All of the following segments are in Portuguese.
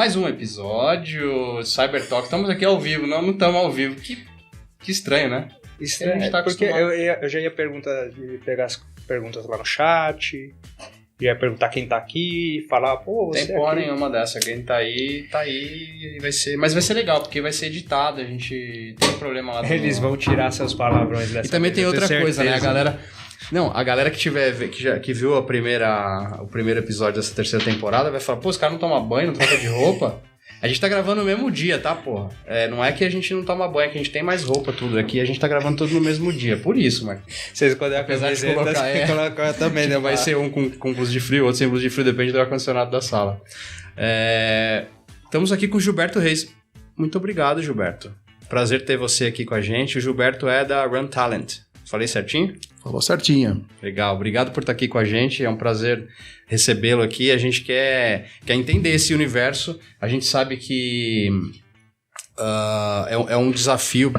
mais um episódio Cyber Talk. Estamos aqui ao vivo, não estamos ao vivo. Que estranho, né? Estranho, tá porque eu já ia pegar as perguntas lá no chat, ia perguntar quem tá aqui, falar, pô, você tem porra nenhuma dessa, quem tá aí, e vai ser... Mas vai ser legal, porque vai ser editado, a gente tem um problema lá. Eles vão tirar seus palavrões dessa. E também tem outra coisa, né? A galera que viu o primeiro episódio dessa terceira temporada vai falar, pô, os caras não tomam banho, não trocam de roupa. A gente tá gravando no mesmo dia, tá, porra? Não é que a gente não toma banho, é que a gente tem mais roupa, tudo. Aqui a gente tá gravando tudo no mesmo dia, por isso, mano. Vocês escolheram a camiseta, colocar também, né? Vai ser um com blusa de frio, outro sem blusa de frio, depende do ar-condicionado da sala. Estamos aqui com o Gilberto Reis. Muito obrigado, Gilberto. Prazer ter você aqui com a gente. O Gilberto é da Run Talent. Falei certinho? Falou certinho. Legal, obrigado por estar aqui com a gente, é um prazer recebê-lo aqui. A gente quer entender esse universo, a gente sabe que é um desafio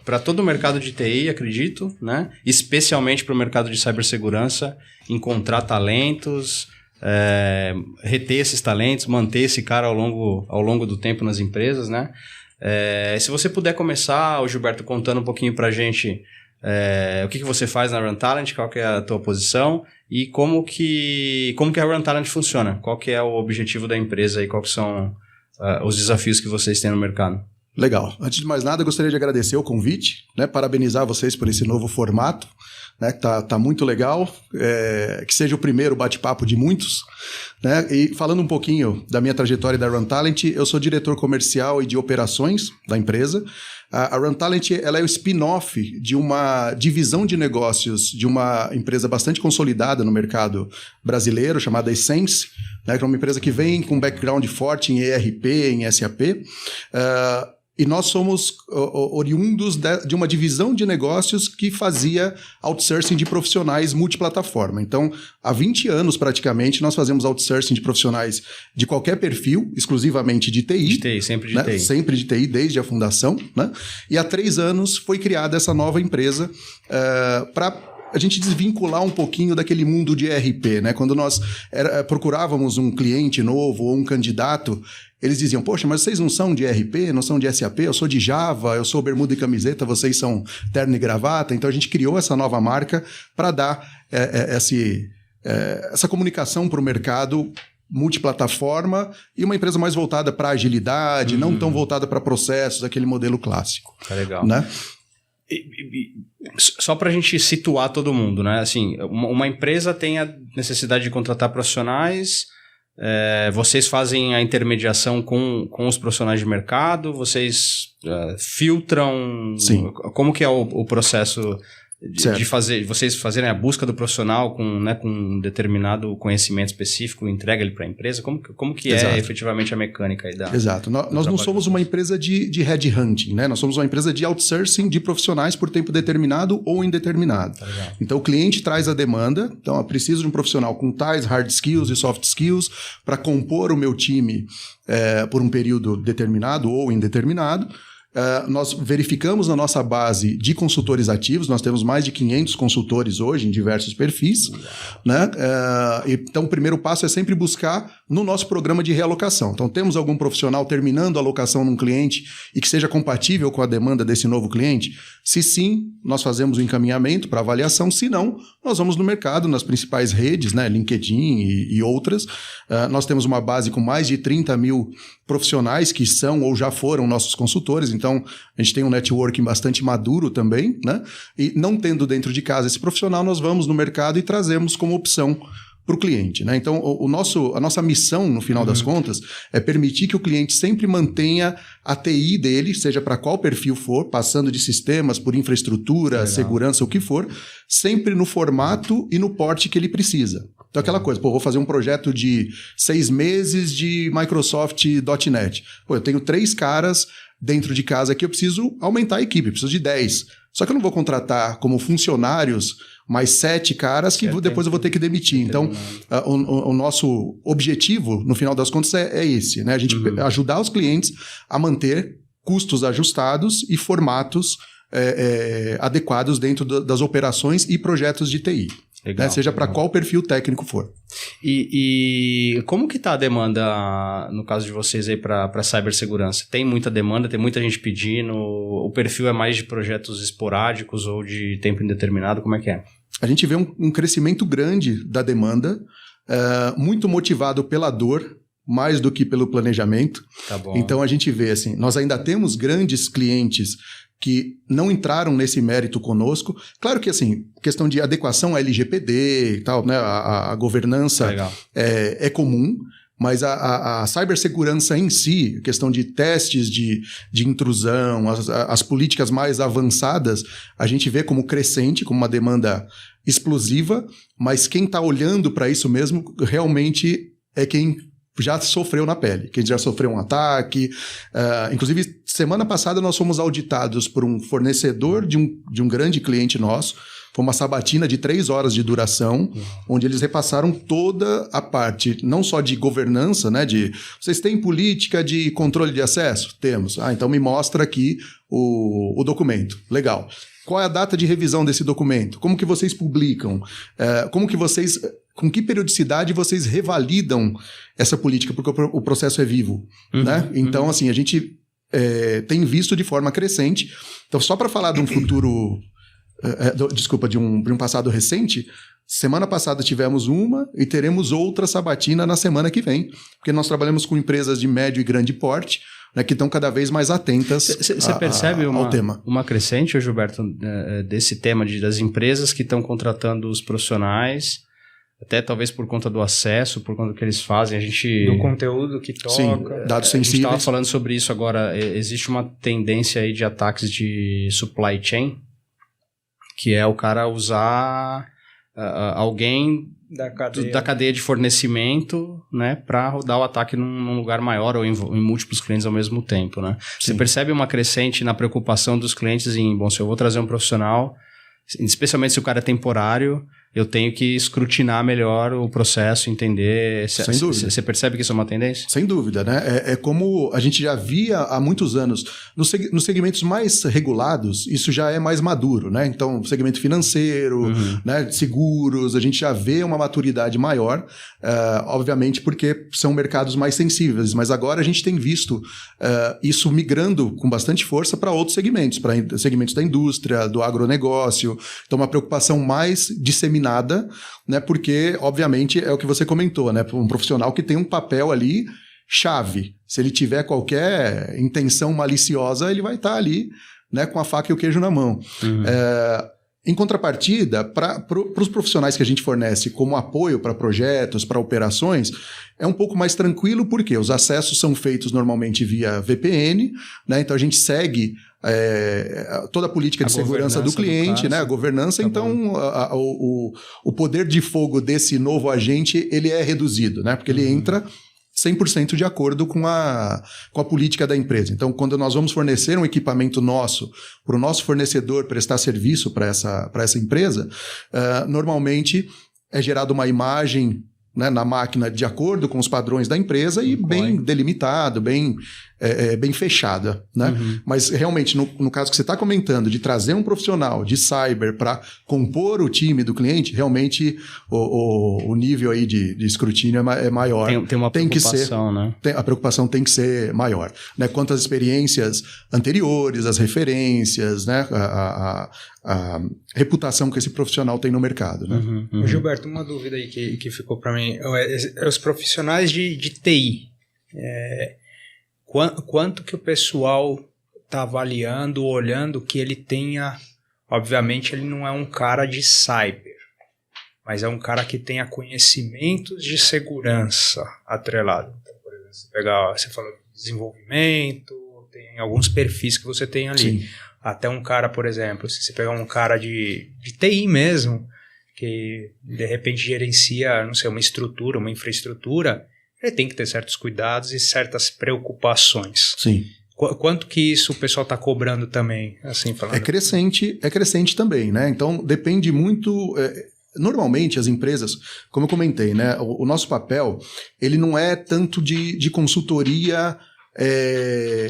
para todo o mercado de TI, acredito, né? Especialmente para o mercado de cibersegurança, encontrar talentos, reter esses talentos, manter esse cara ao longo do tempo nas empresas, né? Se você puder começar, Gilberto, contando um pouquinho para a gente... o que você faz na Run Talent, qual que é a tua posição e como que a Run Talent funciona, qual que é o objetivo da empresa e quais são os desafios que vocês têm no mercado. Legal. Antes de mais nada, eu gostaria de agradecer o convite, né, parabenizar vocês por esse novo formato, né, que tá muito legal, que seja o primeiro bate-papo de muitos, né, e falando um pouquinho da minha trajetória da Run Talent, eu sou diretor comercial e de operações da empresa. A Run Talent, ela é o spin-off de uma divisão de negócios de uma empresa bastante consolidada no mercado brasileiro, chamada Essence, né, que é uma empresa que vem com um background forte em ERP, em SAP, e nós somos oriundos de uma divisão de negócios que fazia outsourcing de profissionais multiplataforma. Então, há 20 anos praticamente, nós fazemos outsourcing de profissionais de qualquer perfil, exclusivamente de TI. De TI, sempre de, né? TI. Sempre de TI, desde a fundação, né? E há 3 anos foi criada essa nova empresa para a gente desvincular um pouquinho daquele mundo de ERP, né? Quando nós procurávamos um cliente novo ou um candidato, eles diziam, poxa, mas vocês não são de ERP, não são de SAP, eu sou de Java, eu sou bermuda e camiseta, vocês são terno e gravata. Então a gente criou essa nova marca para dar essa comunicação para o mercado multiplataforma e uma empresa mais voltada para agilidade, não tão voltada para processos, aquele modelo clássico. Tá legal. Né? Só para a gente situar todo mundo, né? Assim, uma empresa tem a necessidade de contratar profissionais, vocês fazem a intermediação com os profissionais de mercado, vocês filtram... Sim. Como que é o processo de fazer, vocês fazerem a busca do profissional com um determinado conhecimento específico, entrega ele para a empresa? Como que é efetivamente a mecânica aí da... Exato. Nós não somos uma empresa de headhunting, né? Nós somos uma empresa de outsourcing de profissionais por tempo determinado ou indeterminado. Tá, então o cliente traz a demanda, então eu preciso de um profissional com tais hard skills e soft skills para compor o meu time por um período determinado ou indeterminado. Nós verificamos na nossa base de consultores ativos, nós temos mais de 500 consultores hoje em diversos perfis, né? Então o primeiro passo é sempre buscar no nosso programa de realocação. Então temos algum profissional terminando a alocação num cliente e que seja compatível com a demanda desse novo cliente? Se sim, nós fazemos o encaminhamento para avaliação, se não, nós vamos no mercado, nas principais redes, né? LinkedIn e outras. Nós temos uma base com mais de 30 mil profissionais que são ou já foram nossos consultores, então a gente tem um networking bastante maduro também, né? E não tendo dentro de casa esse profissional, nós vamos no mercado e trazemos como opção para o cliente, né? Então, a nossa missão, no final das contas, é permitir que o cliente sempre mantenha a TI dele, seja para qual perfil for, passando de sistemas por infraestrutura, segurança, o que for, sempre no formato e no porte que ele precisa. Então, aquela coisa, vou fazer um projeto de 6 meses de Microsoft.NET. Eu tenho 3 caras dentro de casa aqui, eu preciso aumentar a equipe, preciso de 10. Só que eu não vou contratar como funcionários mais 7 caras que depois eu vou ter que demitir. Então, o nosso objetivo, no final das contas, é esse, né? A gente ajudar os clientes a manter custos ajustados e formatos adequados dentro das operações e projetos de TI. Legal, né? Seja para qual perfil técnico for. E como que está a demanda, no caso de vocês aí, para cibersegurança? Tem muita demanda, tem muita gente pedindo? O perfil é mais de projetos esporádicos ou de tempo indeterminado? Como é que é? A gente vê um crescimento grande da demanda, muito motivado pela dor, mais do que pelo planejamento. Tá bom. Então a gente vê assim, nós ainda temos grandes clientes que não entraram nesse mérito conosco. Claro que, assim, questão de adequação à LGPD e tal, né? A governança é comum, mas a cibersegurança em si, questão de testes de intrusão, as políticas mais avançadas, a gente vê como crescente, como uma demanda explosiva, mas quem está olhando para isso mesmo realmente é quem já sofreu na pele, quem já sofreu um ataque. Inclusive, semana passada nós fomos auditados por um fornecedor de um grande cliente nosso. Foi uma sabatina de 3 horas de duração, onde eles repassaram toda a parte, não só de governança, né? Vocês têm política de controle de acesso? Temos. Então me mostra aqui o documento. Legal. Qual é a data de revisão desse documento? Como que vocês publicam? Com que periodicidade vocês revalidam essa política? Porque o processo é vivo, né? Então, assim, a gente tem visto de forma crescente. Então, só para falar de um futuro... de um passado recente, semana passada tivemos uma e teremos outra sabatina na semana que vem, porque nós trabalhamos com empresas de médio e grande porte, né, que estão cada vez mais atentas Você percebe ao tema. Uma crescente, Gilberto, desse tema das empresas que estão contratando os profissionais, até talvez por conta do acesso, por conta do que eles fazem, do conteúdo que toca. Sim, dados sensíveis. A gente estava falando sobre isso agora, existe uma tendência aí de ataques de supply chain, que é o cara usar alguém da cadeia de fornecimento, né, para rodar o ataque num lugar maior ou em múltiplos clientes ao mesmo tempo, né? Você percebe uma crescente na preocupação dos clientes em, se eu vou trazer um profissional, especialmente se o cara é temporário, eu tenho que escrutinar melhor o processo, entender. Sem dúvida. Você percebe que isso é uma tendência? Sem dúvida, né? É como a gente já via há muitos anos. Nos segmentos mais regulados, isso já é mais maduro, né? Então, segmento financeiro, né? Seguros, a gente já vê uma maturidade maior, obviamente porque são mercados mais sensíveis. Mas agora a gente tem visto isso migrando com bastante força para outros segmentos, para segmentos da indústria, do agronegócio. Então, uma preocupação mais disseminada, né? Porque, obviamente, é o que você comentou, né? Um profissional que tem um papel ali chave. Se ele tiver qualquer intenção maliciosa, ele vai estar ali, né, com a faca e o queijo na mão. Em contrapartida, para os profissionais que a gente fornece como apoio para projetos, para operações, é um pouco mais tranquilo, porque os acessos são feitos normalmente via VPN, né? Então a gente segue toda a política de segurança do cliente, né? A governança. Tá, então o poder de fogo desse novo agente ele é reduzido, né? Porque ele entra 100% de acordo com a política da empresa. Então, quando nós vamos fornecer um equipamento nosso para o nosso fornecedor prestar serviço para essa empresa, normalmente é gerada uma imagem, né, na máquina de acordo com os padrões da empresa e bem delimitado, bem fechada, né? Mas realmente, no caso que você está comentando, de trazer um profissional de cyber para compor o time do cliente, realmente o nível aí de escrutínio é maior. Tem uma preocupação, né? A preocupação tem que ser maior, né? Quanto às experiências anteriores, as referências, né? A reputação que esse profissional tem no mercado, né? Gilberto, uma dúvida aí que ficou para mim. Os profissionais de TI, quanto que o pessoal está avaliando, olhando que ele tenha... Obviamente, ele não é um cara de cyber, mas é um cara que tenha conhecimentos de segurança atrelado. Então, por exemplo, você falou de desenvolvimento, tem alguns perfis que você tem ali. Sim. Até um cara, por exemplo, se você pegar um cara de TI mesmo, que de repente gerencia, não sei, uma estrutura, uma infraestrutura, ele tem que ter certos cuidados e certas preocupações. Sim. Quanto que isso o pessoal está cobrando também, assim falando? É crescente também, né? Então depende muito... Normalmente as empresas, como eu comentei, né, o nosso papel ele não é tanto de consultoria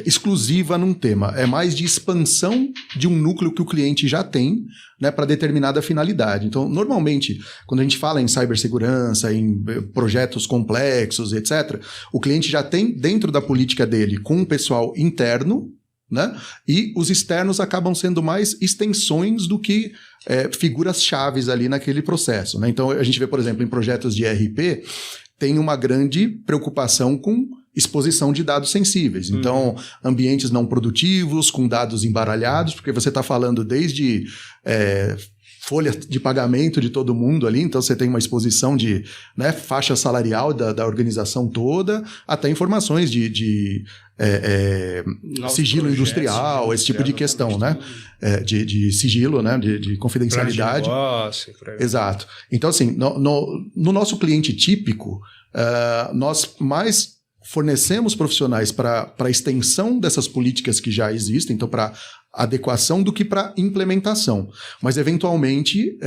exclusiva num tema, é mais de expansão de um núcleo que o cliente já tem, né, para determinada finalidade. Então, normalmente, quando a gente fala em cibersegurança, em projetos complexos, etc., o cliente já tem dentro da política dele com um pessoal interno, né, e os externos acabam sendo mais extensões do que figuras chaves ali naquele processo, né? Então, a gente vê, por exemplo, em projetos de ERP, tem uma grande preocupação com exposição de dados sensíveis. Então, ambientes não produtivos, com dados embaralhados, porque você está falando desde folha de pagamento de todo mundo ali, então você tem uma exposição de, né, faixa salarial da organização toda, até informações de sigilo industrial, esse tipo de questão, né? De sigilo, né? De confidencialidade. De negócio, exato. Então, assim, no nosso cliente típico, nós mais fornecemos profissionais para a extensão dessas políticas que já existem, então para adequação do que para implementação. Mas, eventualmente,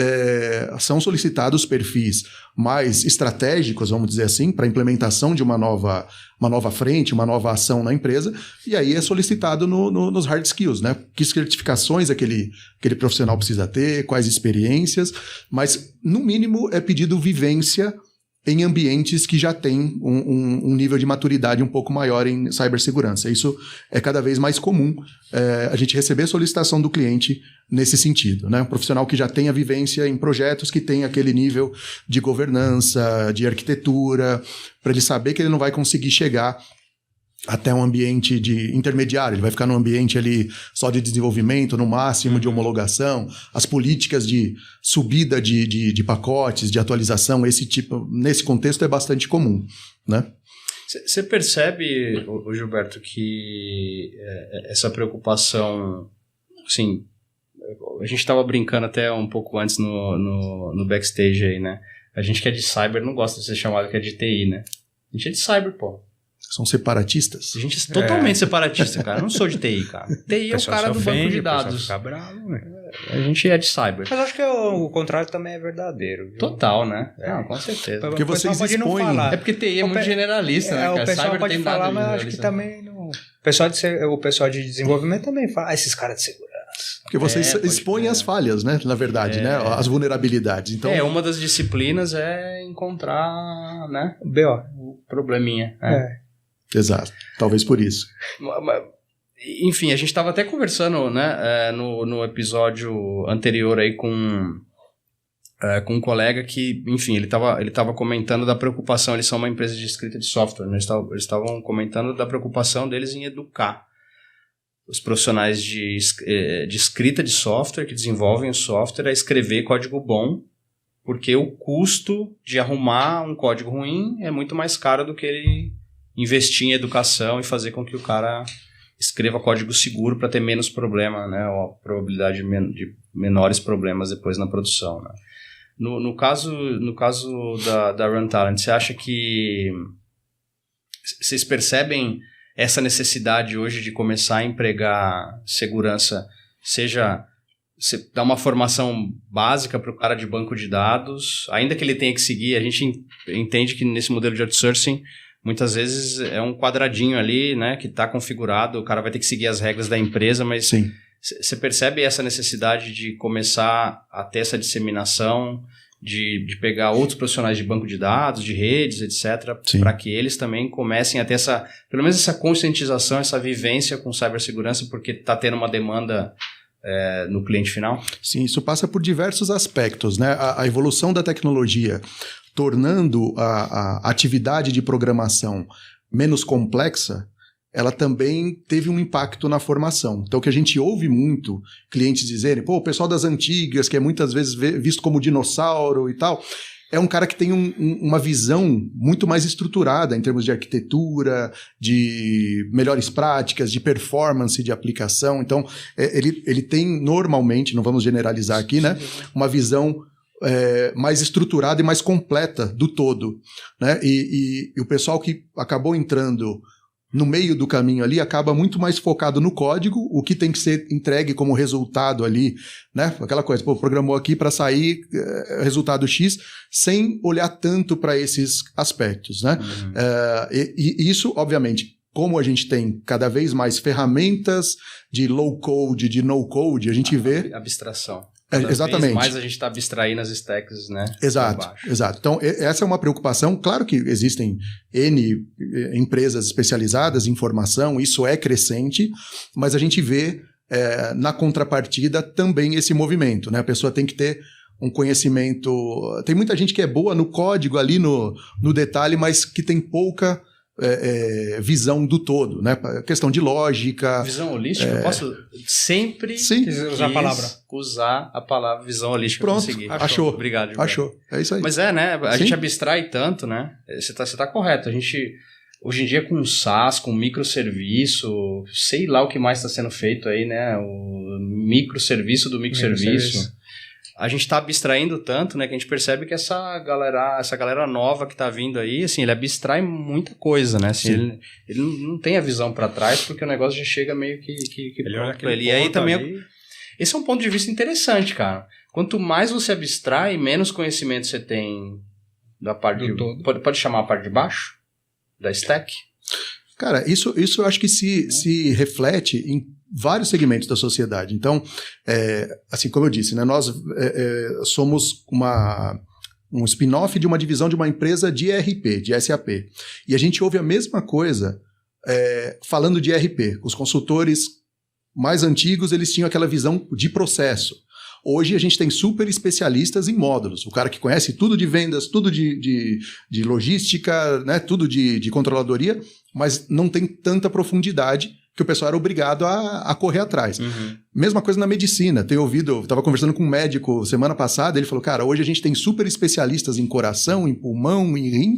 são solicitados perfis mais estratégicos, vamos dizer assim, para a implementação de uma nova frente, uma nova ação na empresa, e aí é solicitado nos hard skills, né? Que certificações aquele profissional precisa ter, quais experiências, mas, no mínimo, é pedido vivência em ambientes que já têm um nível de maturidade um pouco maior em cibersegurança. Isso é cada vez mais comum, a gente receber solicitação do cliente nesse sentido, né? Um profissional que já tenha vivência em projetos que tem aquele nível de governança, de arquitetura, para ele saber que ele não vai conseguir chegar até um ambiente de intermediário, ele vai ficar num ambiente ali só de desenvolvimento, no máximo de homologação, as políticas de subida de pacotes, de atualização, esse tipo, nesse contexto é bastante comum, né? Você percebe, Gilberto, que essa preocupação, assim, a gente estava brincando até um pouco antes no backstage aí, né? A gente que é de cyber não gosta de ser chamado que é de TI, né? A gente é de cyber, pô. São separatistas? A gente é totalmente separatista, cara. Eu não sou de TI, cara. TI é o cara do banco de dados. Fica bravo, né? A gente é de cyber. Mas acho que o contrário também é verdadeiro. Viu? Total, né? Não, com certeza. Porque vocês expõem... É porque TI é muito generalista, né, cara? O pessoal cyber pode tem falar, mas acho que também não... O pessoal de desenvolvimento também fala, esses caras de segurança. Porque vocês expõem as falhas, né? Na verdade, né? As vulnerabilidades. Então... uma das disciplinas é encontrar, né? O probleminha. Exato. Talvez por isso. Enfim, a gente estava até conversando, né, no episódio anterior aí com um colega que, enfim, ele tava comentando da preocupação, eles são uma empresa de escrita de software, né? Eles estavam comentando da preocupação deles em educar os profissionais de escrita de software, que desenvolvem o software, a escrever código bom, porque o custo de arrumar um código ruim é muito mais caro do que ele investir em educação e fazer com que o cara escreva código seguro para ter menos problema, né? Ou a probabilidade de menores problemas depois na produção, né? No caso da Run Talent, você acha que vocês percebem essa necessidade hoje de começar a empregar segurança, seja você dá uma formação básica para o cara de banco de dados, ainda que ele tenha que seguir, a gente entende que nesse modelo de outsourcing muitas vezes é um quadradinho ali, né, que está configurado, o cara vai ter que seguir as regras da empresa, mas você percebe essa necessidade de começar a ter essa disseminação, de pegar outros profissionais de banco de dados, de redes, etc., para que eles também comecem a ter pelo menos essa conscientização, essa vivência com cibersegurança, porque está tendo uma demanda no cliente final? Sim, isso passa por diversos aspectos, né? A evolução da tecnologia tornando a atividade de programação menos complexa, ela também teve um impacto na formação. Então, o que a gente ouve muito clientes dizerem, o pessoal das antigas, que é muitas vezes visto como dinossauro e tal, é um cara que tem uma visão muito mais estruturada em termos de arquitetura, de melhores práticas, de performance de aplicação. Então, ele tem normalmente, não vamos generalizar aqui, né, uma visão mais estruturada e mais completa do todo, né? E o pessoal que acabou entrando no meio do caminho ali acaba muito mais focado no código, o que tem que ser entregue como resultado ali, né? Aquela coisa, programou aqui para sair resultado X, sem olhar tanto para esses aspectos, né? E isso, obviamente, como a gente tem cada vez mais ferramentas de low code, de no code, a gente vê... Abstração. Exatamente. Vez mais a gente está abstraindo as stacks, né? Exato. Então, essa é uma preocupação. Claro que existem N empresas especializadas em formação, isso é crescente, mas a gente vê na contrapartida também esse movimento, né? A pessoa tem que ter um conhecimento... Tem muita gente que é boa no código, ali no detalhe, mas que tem pouca... visão do todo, né? Questão de lógica. Visão holística, eu posso sempre usar a palavra visão holística. Pronto, achou. Obrigado, Gilberto. Achou, é isso aí. Mas né? A gente abstrai tanto, né? Você tá correto. A gente, hoje em dia, com SaaS, com microserviço, sei lá o que mais está sendo feito aí, né? O microserviço do microserviço. A gente está abstraindo tanto, né, que a gente percebe que essa galera nova que está vindo aí, assim, ele abstrai muita coisa, né? Assim, ele não tem a visão para trás, porque o negócio já chega meio que pronto pra ele. E aí também... Esse é um ponto de vista interessante, cara. Quanto mais você abstrai, menos conhecimento você tem da parte de... Pode chamar a parte de baixo? Da stack? Cara, isso eu acho que se reflete em vários segmentos da sociedade. Então, assim como eu disse, né, nós somos um spin-off de uma divisão de uma empresa de ERP, de SAP. E a gente ouve a mesma coisa falando de ERP. Os consultores mais antigos, eles tinham aquela visão de processo. Hoje a gente tem super especialistas em módulos. O cara que conhece tudo de vendas, tudo de logística, né, tudo de controladoria, mas não tem tanta profundidade que o pessoal era obrigado a correr atrás. Uhum. Mesma coisa na medicina. Tenho ouvido, estava conversando com um médico semana passada, ele falou, cara, hoje a gente tem super especialistas em coração, em pulmão, em rim,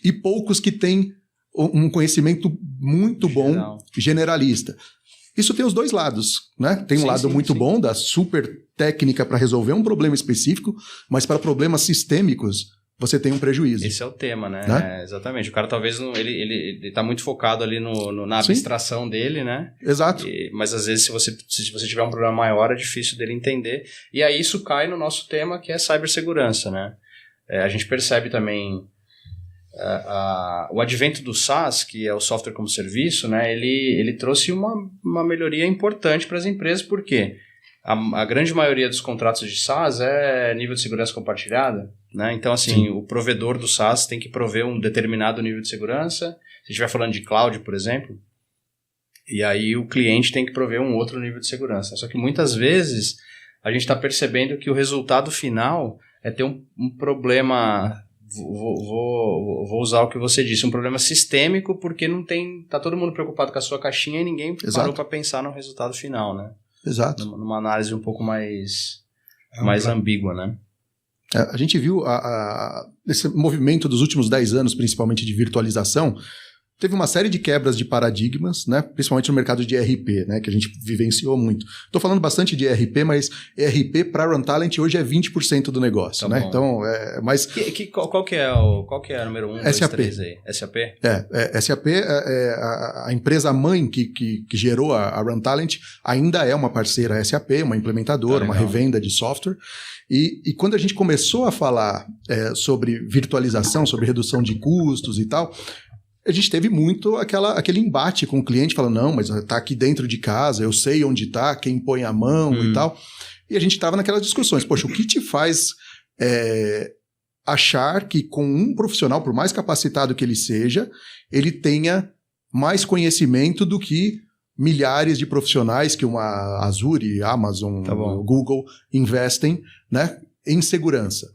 e poucos que têm um conhecimento muito bom, generalista. Isso tem os dois lados, né? Tem um lado muito bom da super técnica para resolver um problema específico, mas para problemas sistêmicos você tem um prejuízo. Esse é o tema, né? Exatamente. O cara talvez ele tá muito focado ali na abstração dele, né? Exato. Mas às vezes se você tiver um problema maior é difícil dele entender. E aí isso cai no nosso tema que é cibersegurança, né? A gente percebe também o advento do SaaS, que é o software como serviço, né? Ele trouxe uma melhoria importante para as empresas, porque a grande maioria dos contratos de SaaS é nível de segurança compartilhada, né? Então, assim, o provedor do SaaS tem que prover um determinado nível de segurança. Se a gente estiver falando de cloud, por exemplo, e aí o cliente tem que prover um outro nível de segurança. Só que muitas vezes a gente está percebendo que o resultado final é ter um problema... Vou usar o que você disse, um problema sistêmico, porque não tem... Tá todo mundo preocupado com a sua caixinha e ninguém parou para pensar no resultado final, né? Exato. Numa análise um pouco mais ambígua, né? A gente viu esse movimento dos últimos 10 anos, principalmente de virtualização, teve uma série de quebras de paradigmas, né? Principalmente no mercado de ERP, né? Que a gente vivenciou muito. Estou falando bastante de ERP, mas ERP para Runtalent hoje é 20% do negócio, né? Bom. Então, mas... Qual que é a número 1, 2, 3 aí? SAP? SAP, a empresa mãe que gerou a Runtalent ainda é uma parceira SAP, uma implementadora, uma revenda de software. E quando a gente começou a falar sobre virtualização, sobre redução de custos e tal... A gente teve muito aquele embate com o cliente, falando, não, mas está aqui dentro de casa, eu sei onde está, quem põe a mão e tal. E a gente estava naquelas discussões. Poxa, o que te faz achar que com um profissional, por mais capacitado que ele seja, ele tenha mais conhecimento do que milhares de profissionais que uma Azure, Amazon, Google investem, né, em segurança?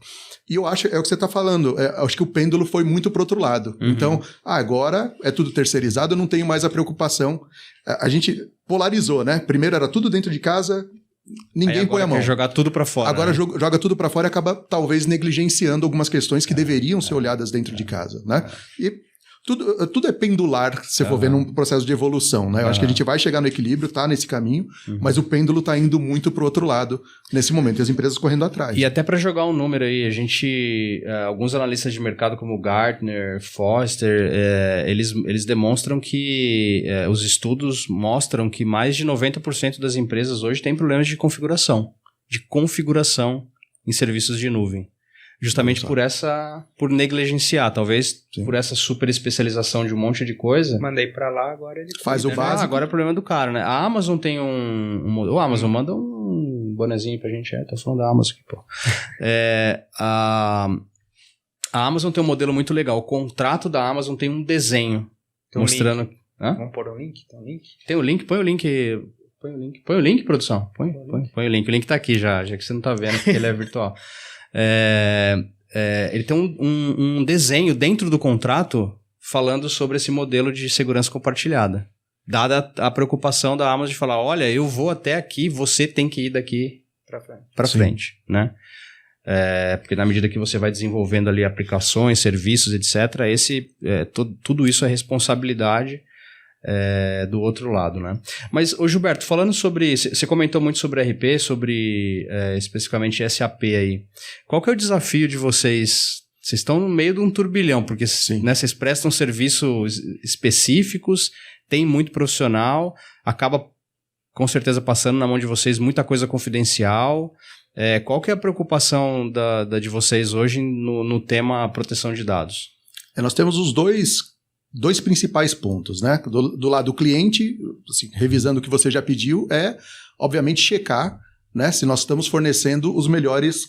E eu acho, é o que você está falando, acho que o pêndulo foi muito para o outro lado. Uhum. Então, agora é tudo terceirizado, eu não tenho mais a preocupação. A gente polarizou, né? Primeiro era tudo dentro de casa, ninguém põe a mão. Quer jogar tudo para fora. Agora joga tudo para fora e acaba talvez negligenciando algumas questões que deveriam ser olhadas dentro de casa, né? E tudo é pendular, se você for ver num processo de evolução, né? Eu acho que a gente vai chegar no equilíbrio, tá nesse caminho, mas o pêndulo tá indo muito pro outro lado nesse momento, e as empresas correndo atrás. E até para jogar um número aí, a gente, alguns analistas de mercado como Gartner, Forrester, eles demonstram que, os estudos mostram que mais de 90% das empresas hoje têm problemas de configuração em serviços de nuvem. justamente por negligenciar, talvez por essa super especialização de um monte de coisa. Mandei pra lá, agora ele faz o básico. Agora é o problema do cara, né? A Amazon tem o Amazon manda um bonezinho pra gente, tô falando da Amazon aqui, pô. A Amazon tem um modelo muito legal. O contrato da Amazon tem um desenho mostrando... Link. Vamos pôr o link? Tem um link? Tem o link, põe o link, produção. Põe o link. O link tá aqui já que você não tá vendo, porque ele é virtual. Ele tem um desenho dentro do contrato falando sobre esse modelo de segurança compartilhada. Dada a preocupação da Amazon de falar, olha, eu vou até aqui, você tem que ir daqui para frente, né? Porque na medida que você vai desenvolvendo ali aplicações, serviços, etc., tudo isso é responsabilidade do outro lado, né? Mas, ô Gilberto, falando sobre... Você comentou muito sobre RP, sobre especificamente SAP aí. Qual que é o desafio de vocês? Vocês estão no meio de um turbilhão, porque né, vocês prestam serviços específicos, tem muito profissional, acaba com certeza passando na mão de vocês muita coisa confidencial. Qual que é a preocupação de vocês hoje no tema proteção de dados? Nós temos os dois principais pontos, né? Do lado do cliente, assim, revisando o que você já pediu, obviamente, checar, né, se nós estamos fornecendo os melhores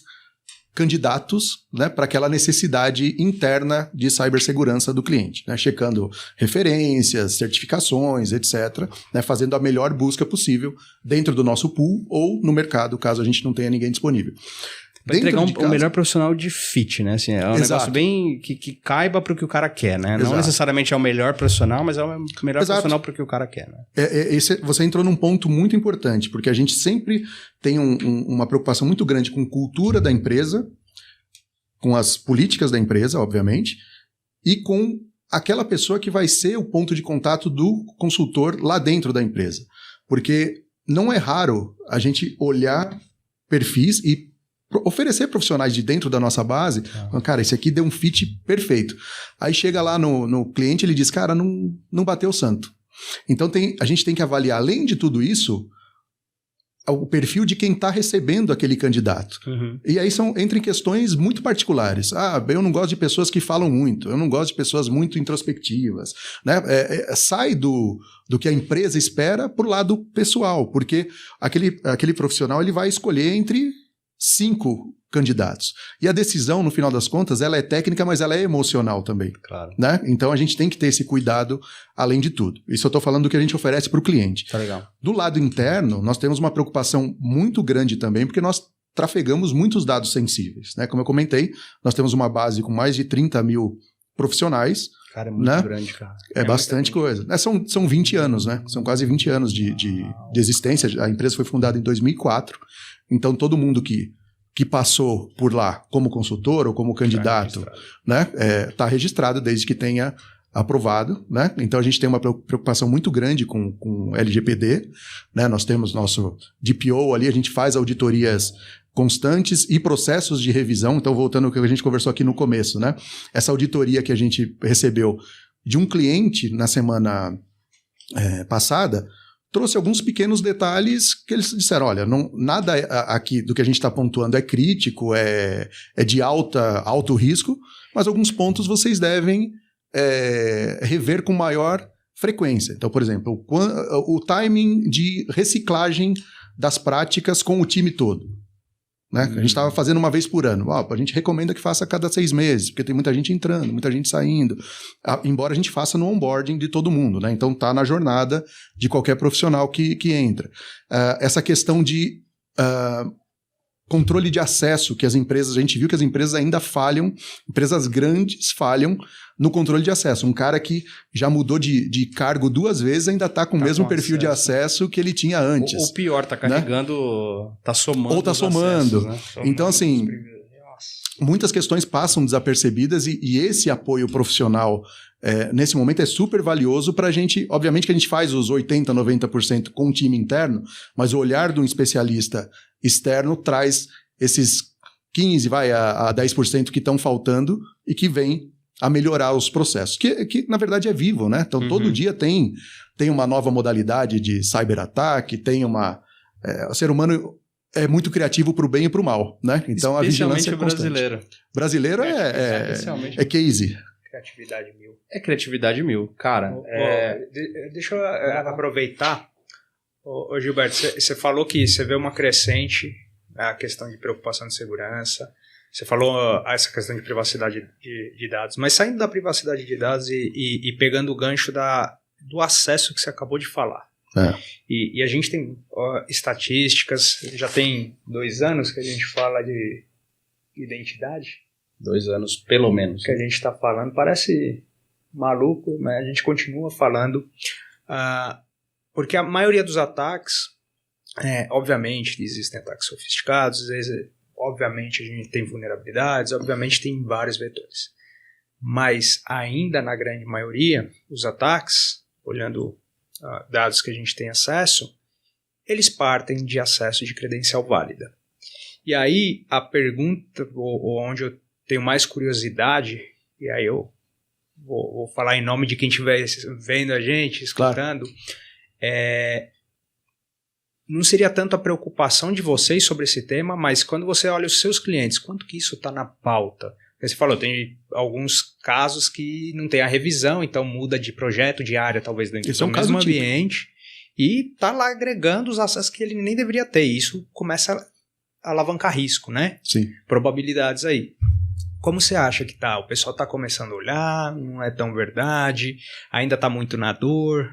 candidatos, né, para aquela necessidade interna de cibersegurança do cliente, né, checando referências, certificações, etc., né, fazendo a melhor busca possível dentro do nosso pool ou no mercado, caso a gente não tenha ninguém disponível. Para entregar o melhor profissional de fit, né? Assim, um negócio bem que caiba para o que o cara quer, né? Não necessariamente é o melhor profissional, mas é o melhor profissional para o que o cara quer, né? Você entrou num ponto muito importante, porque a gente sempre tem uma preocupação muito grande com cultura da empresa, com as políticas da empresa, obviamente, e com aquela pessoa que vai ser o ponto de contato do consultor lá dentro da empresa. Porque não é raro a gente olhar perfis e oferecer profissionais de dentro da nossa base, cara, esse aqui deu um fit perfeito. Aí chega lá no cliente, ele diz, cara, não bateu o santo. Então a gente tem que avaliar, além de tudo isso, o perfil de quem está recebendo aquele candidato. Uhum. E aí entra em questões muito particulares. Eu não gosto de pessoas que falam muito, eu não gosto de pessoas muito introspectivas. Né? Sai do que a empresa espera para o lado pessoal, porque aquele profissional ele vai escolher entre 5 candidatos. E a decisão, no final das contas, ela é técnica, mas ela é emocional também. Claro. Né? Então a gente tem que ter esse cuidado além de tudo. Isso eu estou falando do que a gente oferece para o cliente. Tá legal. Do lado interno, nós temos uma preocupação muito grande também, porque nós trafegamos muitos dados sensíveis. Né? Como eu comentei, nós temos uma base com mais de 30 mil profissionais. Cara, é muito grande, cara. É bastante coisa. São 20 anos, né? São quase 20 anos de existência. A empresa foi fundada em 2004. Então, todo mundo que passou por lá como consultor ou como candidato, né, tá registrado desde que tenha aprovado, né? Então, a gente tem uma preocupação muito grande com LGPD, né? Nós temos nosso DPO ali, a gente faz auditorias constantes e processos de revisão. Então, voltando ao que a gente conversou aqui no começo, né? Essa auditoria que a gente recebeu de um cliente na semana passada trouxe alguns pequenos detalhes que eles disseram, olha, nada aqui do que a gente está pontuando é crítico, é de alto risco, mas alguns pontos vocês devem rever com maior frequência. Então, por exemplo, o timing de reciclagem das práticas com o time todo. Né? A gente estava fazendo uma vez por ano. A gente recomenda que faça a cada 6 meses, porque tem muita gente entrando, muita gente saindo. Embora a gente faça no onboarding de todo mundo, né? Então está na jornada de qualquer profissional que entra. Essa questão de controle de acesso, que a gente viu que as empresas ainda falham, empresas grandes falham no controle de acesso. Um cara que já mudou de cargo 2 vezes ainda está com o mesmo perfil de acesso que ele tinha antes. Ou pior, está carregando, está somando. Ou está somando. Né? Então, assim, muitas questões passam desapercebidas e esse apoio profissional, nesse momento, é super valioso para a gente. Obviamente que a gente faz os 80%, 90% com o time interno, mas o olhar de um especialista externo traz esses 15% a 10% que estão faltando e que vem a melhorar os processos, que na verdade é vivo, né? Então todo dia tem uma nova modalidade de cyberataque, tem o ser humano é muito criativo para o bem e para o mal, né? Então a vigilância é constante. Brasileiro. Brasileiro é case. Criatividade mil. É criatividade mil, cara. Deixa eu aproveitar. Ô Gilberto, você falou que você vê uma crescente a questão de preocupação de segurança. Você falou essa questão de privacidade de dados, mas saindo da privacidade de dados e pegando o gancho do acesso que você acabou de falar. E a gente tem estatísticas, já tem 2 anos que a gente fala de identidade. 2 anos, pelo menos. Que a gente está falando, parece maluco, mas a gente continua falando, porque a maioria dos ataques, obviamente existem ataques sofisticados, às vezes, obviamente a gente tem vulnerabilidades, obviamente tem vários vetores, mas ainda na grande maioria, os ataques, olhando dados que a gente tem acesso, eles partem de acesso de credencial válida. E aí a pergunta, onde eu tenho mais curiosidade, e aí eu vou falar em nome de quem estiver vendo a gente, escutando, não seria tanto a preocupação de vocês sobre esse tema, mas quando você olha os seus clientes, quanto que isso está na pauta? Você falou, tem alguns casos que não tem a revisão, então muda de projeto, de área, talvez dentro do mesmo ambiente, e está lá agregando os acessos que ele nem deveria ter. Isso começa a alavancar risco, né? Sim. Probabilidades aí. Como você acha que tá? O pessoal está começando a olhar, não é tão verdade, ainda está muito na dor?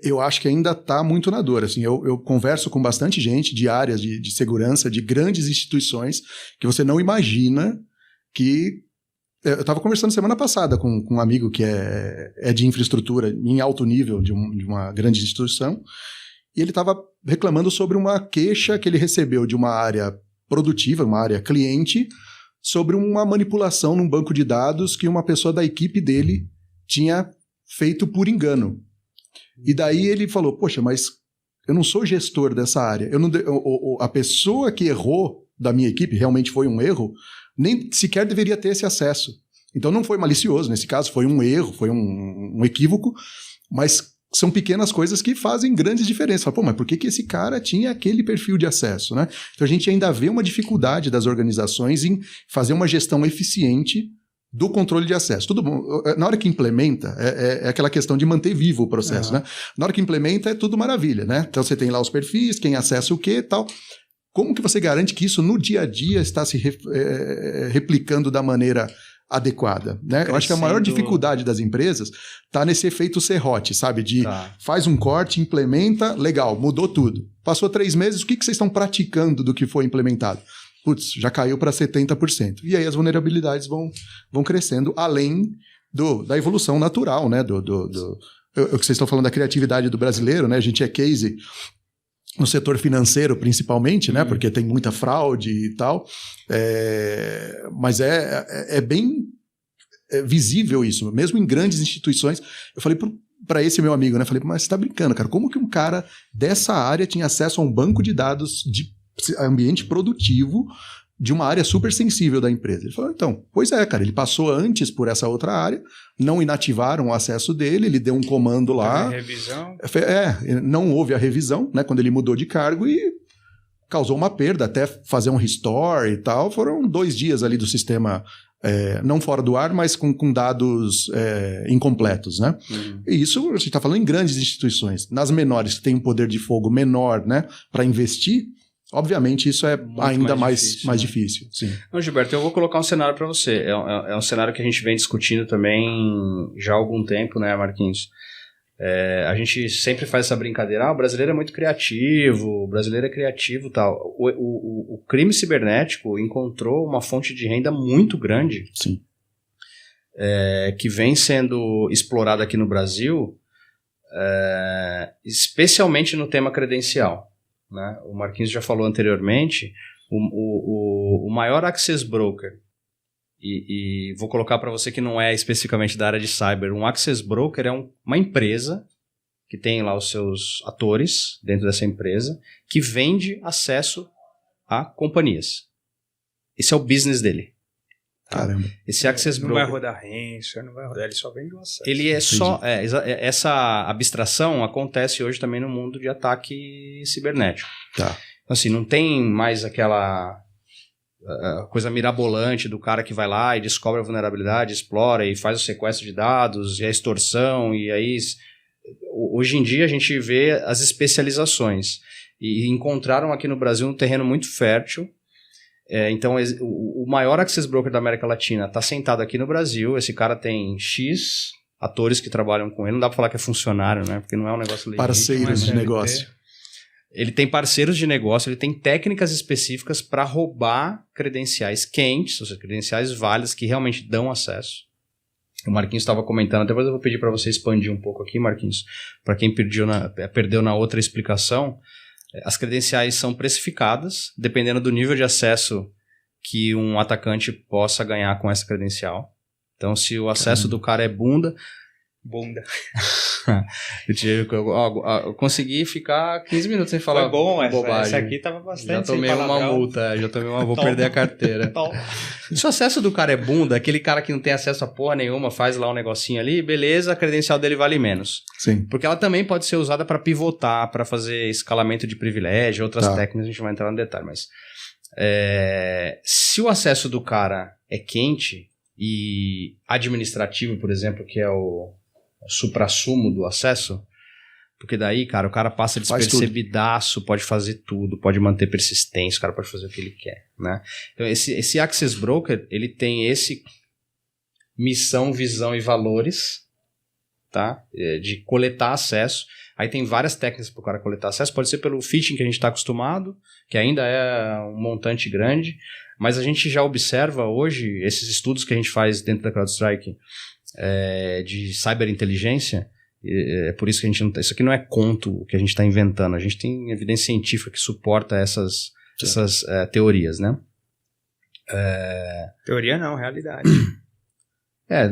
Eu acho que ainda está muito na dor. Assim, eu converso com bastante gente de áreas de segurança, de grandes instituições, que você não imagina que... Eu estava conversando semana passada com um amigo que é de infraestrutura em alto nível de uma grande instituição, e ele estava reclamando sobre uma queixa que ele recebeu de uma área produtiva, uma área cliente, sobre uma manipulação num banco de dados que uma pessoa da equipe dele tinha feito por engano. E daí ele falou, poxa, mas eu não sou gestor dessa área. A pessoa que errou da minha equipe, realmente foi um erro, nem sequer deveria ter esse acesso. Então não foi malicioso, nesse caso foi um erro, foi um equívoco, mas são pequenas coisas que fazem grandes diferenças. Fala, pô, mas por que esse cara tinha aquele perfil de acesso, né? Então a gente ainda vê uma dificuldade das organizações em fazer uma gestão eficiente do controle de acesso. Tudo bom. Na hora que implementa, é aquela questão de manter vivo o processo, né? Na hora que implementa é tudo maravilha, né? Então você tem lá os perfis, quem acessa o quê e tal. Como que você garante que isso no dia a dia está se replicando da maneira adequada, né? Eu acho que a maior dificuldade das empresas está nesse efeito serrote, sabe? De faz um corte, implementa, legal, mudou tudo. Passou 3 meses, o que vocês estão praticando do que foi implementado? Putz, já caiu para 70%. E aí as vulnerabilidades vão crescendo, além da evolução natural, né? O que vocês estão falando da criatividade do brasileiro, né? A gente é case no setor financeiro, principalmente, né? Porque tem muita fraude e tal. Mas é bem visível isso. Mesmo em grandes instituições. Eu falei para esse meu amigo, né? Falei, mas você tá brincando, cara. Como que um cara dessa área tinha acesso a um banco de dados de ambiente produtivo de uma área super sensível da empresa? Ele falou, então, pois é, cara. Ele passou antes por essa outra área, não inativaram o acesso dele, ele deu um comando lá. Revisão. Não houve a revisão, né, quando ele mudou de cargo e causou uma perda, até fazer um restore e tal. Foram 2 dias ali do sistema, não fora do ar, mas com dados incompletos, né? E isso a gente está falando em grandes instituições. Nas menores, que tem um poder de fogo menor, né, para investir, obviamente isso é muito ainda mais difícil. Sim. Não, Gilberto, eu vou colocar um cenário para você. É um cenário que a gente vem discutindo também já há algum tempo, né, Marquinhos? A gente sempre faz essa brincadeira, o brasileiro é muito criativo, o brasileiro é criativo e tal. O crime cibernético encontrou uma fonte de renda muito grande. Sim. Que vem sendo explorada aqui no Brasil, especialmente no tema credencial. Né? O Marquinhos já falou anteriormente, o maior access broker, e vou colocar para você que não é especificamente da área de cyber, um access broker é uma empresa que tem lá os seus atores dentro dessa empresa, que vende acesso a companhias. Esse é o business dele. Caramba. Esse access broker não vai rodar ransomware, não vai rodar, ele só vende o acesso. Ele é só... essa abstração acontece hoje também no mundo de ataque cibernético. Tá. Assim, não tem mais aquela coisa mirabolante do cara que vai lá e descobre a vulnerabilidade, explora e faz o sequestro de dados e a extorsão, e aí hoje em dia a gente vê as especializações e encontraram aqui no Brasil um terreno muito fértil. Então o maior access broker da América Latina está sentado aqui no Brasil. Esse cara tem X atores que trabalham com ele, não dá para falar que é funcionário, né? Porque não é um negócio legítimo. Parceiros de negócio. Ele tem parceiros de negócio, ele tem técnicas específicas para roubar credenciais quentes, ou seja, credenciais válidas que realmente dão acesso. O Marquinhos estava comentando, depois eu vou pedir para você expandir um pouco aqui, Marquinhos, para quem perdeu na outra explicação. As credenciais são precificadas, dependendo do nível de acesso que um atacante possa ganhar com essa credencial. Então, se o acesso do cara é bunda... eu consegui ficar 15 minutos sem falar. Foi bom, bobagem. Essa aqui tava bastante. Já tomei uma multa, vou perder a carteira. Se o acesso do cara é bunda, aquele cara que não tem acesso a porra nenhuma, faz lá um negocinho ali, beleza, a credencial dele vale menos. Sim. Porque ela também pode ser usada para pivotar, para fazer escalamento de privilégio, outras técnicas, a gente vai entrar no detalhe, mas se o acesso do cara é quente e administrativo, por exemplo, que é o suprassumo do acesso, porque daí, cara, o cara passa despercebidaço, pode fazer tudo, pode manter persistência, o cara pode fazer o que ele quer, né? Então, esse Access Broker, ele tem esse missão, visão e valores, tá? De coletar acesso. Aí tem várias técnicas para o cara coletar acesso, pode ser pelo phishing que a gente está acostumado, que ainda é um montante grande, mas a gente já observa hoje, esses estudos que a gente faz dentro da CrowdStrike, de cyberinteligência, é por isso que a gente não isso aqui não é conto que a gente está inventando, a gente tem evidência científica que suporta essas teorias, né? Teoria não, realidade. É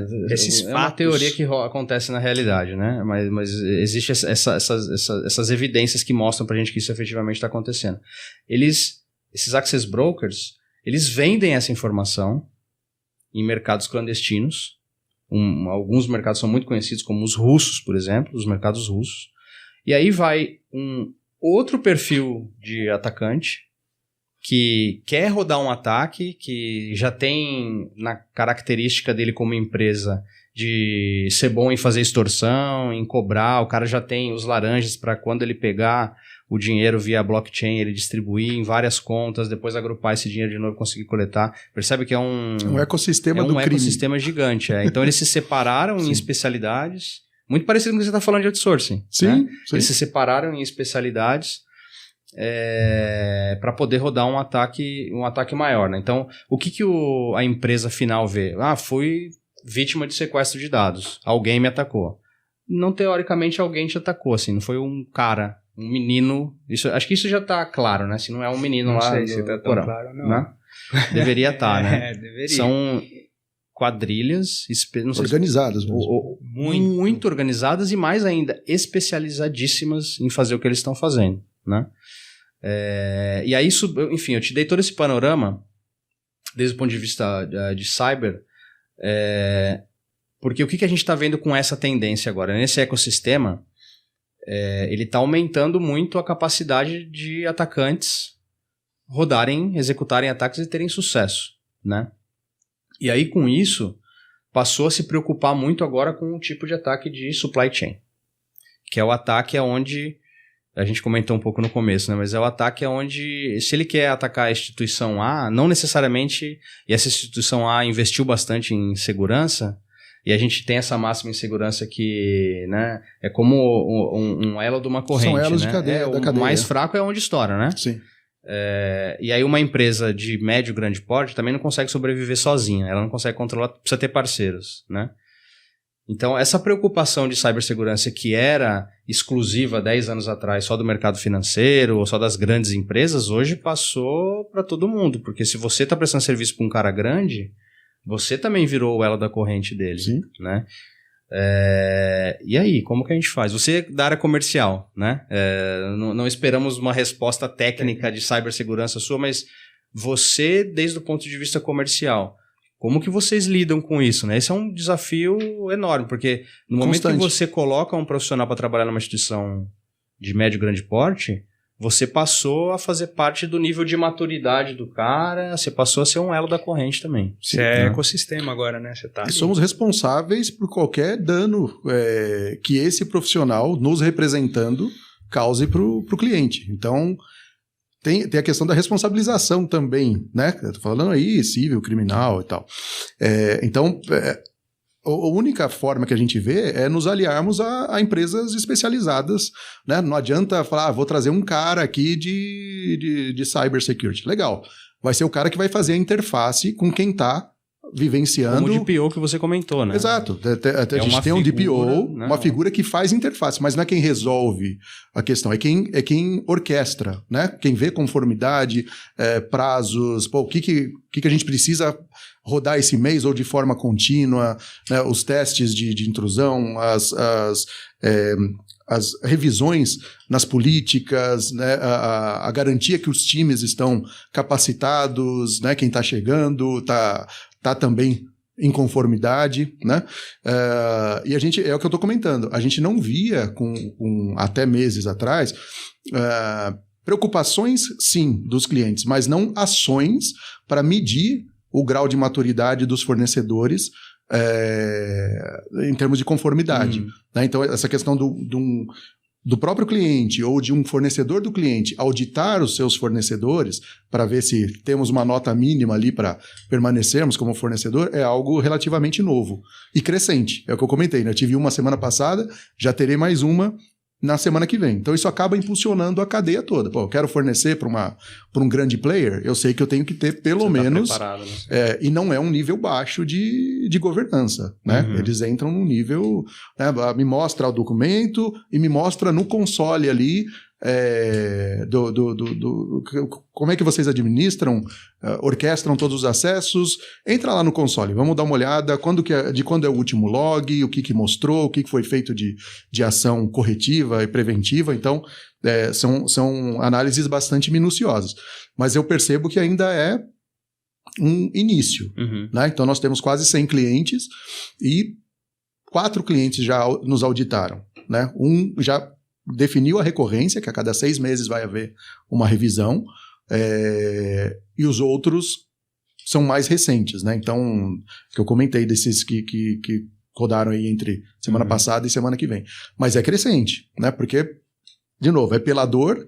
uma teoria que acontece na realidade, né? Mas existe essas evidências que mostram pra gente que isso efetivamente está acontecendo. Esses access brokers, eles vendem essa informação em mercados clandestinos. Alguns mercados são muito conhecidos, como os russos, por exemplo, os mercados russos. E aí vai um outro perfil de atacante que quer rodar um ataque, que já tem na característica dele como empresa de ser bom em fazer extorsão, em cobrar, o cara já tem os laranjas para quando ele pegar o dinheiro via blockchain, ele distribuir em várias contas, depois agrupar esse dinheiro de novo e conseguir coletar. Percebe que é um ecossistema do crime. Ecossistema gigante. Então eles se separaram em especialidades, muito parecido com o que você está falando de outsourcing. Sim, né? sim. Eles se separaram em especialidades para poder rodar um ataque maior. Né? Então, o que a empresa final vê? Fui vítima de sequestro de dados. Alguém me atacou. Não, teoricamente, alguém te atacou. Assim, não foi um cara, um menino. Acho que isso já está claro, né? Se não é um menino não lá sei se tá tão claro, não. Né? Deveria estar, né? Deveria. São quadrilhas não sei organizadas muito organizadas e, mais ainda, especializadíssimas em fazer o que eles estão fazendo, né? E aí, enfim, eu te dei todo esse panorama desde o ponto de vista de cyber, porque o que a gente está vendo com essa tendência agora? Nesse ecossistema, ele está aumentando muito a capacidade de atacantes executarem ataques e terem sucesso, né? E aí, com isso, passou a se preocupar muito agora com o tipo de ataque de supply chain, que é o ataque onde a gente comentou um pouco no começo, né? Mas é o ataque onde, se ele quer atacar a instituição A, não necessariamente, e essa instituição A investiu bastante em segurança, e a gente tem essa máxima em segurança que, né, é como um elo de uma corrente. São elos, né? de cadeia, da cadeia. O mais fraco é onde estoura, né? Sim. E aí uma empresa de médio, grande porte também não consegue sobreviver sozinha, ela não consegue controlar, precisa ter parceiros, né? Então, essa preocupação de cibersegurança que era exclusiva 10 anos atrás só do mercado financeiro ou só das grandes empresas, hoje passou para todo mundo. Porque se você está prestando serviço para um cara grande, você também virou o elo da corrente dele. Sim. Né? E aí, como que a gente faz? Você da área comercial, né? Não esperamos uma resposta técnica de cibersegurança sua, mas você, desde o ponto de vista comercial, como que vocês lidam com isso, né? Esse é um desafio enorme, porque no momento que você coloca um profissional para trabalhar numa instituição de médio e grande porte, você passou a fazer parte do nível de maturidade do cara, você passou a ser um elo da corrente também. Você é ecossistema agora, né? Você tá e somos responsáveis por qualquer dano que esse profissional nos representando cause para o cliente. Então, tem a questão da responsabilização também, né? Eu tô falando aí civil, criminal e tal. Então, a única forma que a gente vê é nos aliarmos a empresas especializadas, né? Não adianta falar, vou trazer um cara aqui de cybersecurity. Legal. Vai ser o cara que vai fazer a interface com quem está vivenciando... Como o DPO que você comentou, né? Exato. A gente tem um DPO, né? uma figura que faz interface, mas não é quem resolve a questão, é quem orquestra, né? Quem vê conformidade, prazos, o que a gente precisa rodar esse mês ou de forma contínua, né? Os testes de intrusão, as revisões nas políticas, né? A garantia que os times estão capacitados, né? Quem está chegando está também em conformidade, né? E a gente, é o que eu estou comentando, a gente não via até meses atrás preocupações, sim, dos clientes, mas não ações para medir o grau de maturidade dos fornecedores em termos de conformidade. Né? Então, essa questão do próprio cliente ou de um fornecedor do cliente auditar os seus fornecedores para ver se temos uma nota mínima ali para permanecermos como fornecedor é algo relativamente novo e crescente. É o que eu comentei, né? Eu tive uma semana passada, já terei mais uma na semana que vem. Então isso acaba impulsionando a cadeia toda. Pô, eu quero fornecer para um grande player, eu sei que eu tenho que ter pelo menos... Preparado, né? E não é um nível baixo de governança. Né? Eles entram num nível... Né, me mostra o documento e me mostra no console ali como é que vocês administram, orquestram todos os acessos. Entra lá no console, vamos dar uma olhada de quando é o último log, o que mostrou, o que foi feito de ação corretiva e preventiva. Então, são análises bastante minuciosas. Mas eu percebo que ainda é um início. Né? Então, nós temos quase 100 clientes e 4 clientes já nos auditaram. Né? Um já definiu a recorrência, que a cada 6 meses vai haver uma revisão, e os outros são mais recentes, né? Então, que eu comentei desses que rodaram aí entre semana passada e semana que vem. Mas é crescente, né? Porque, de novo, é pela dor,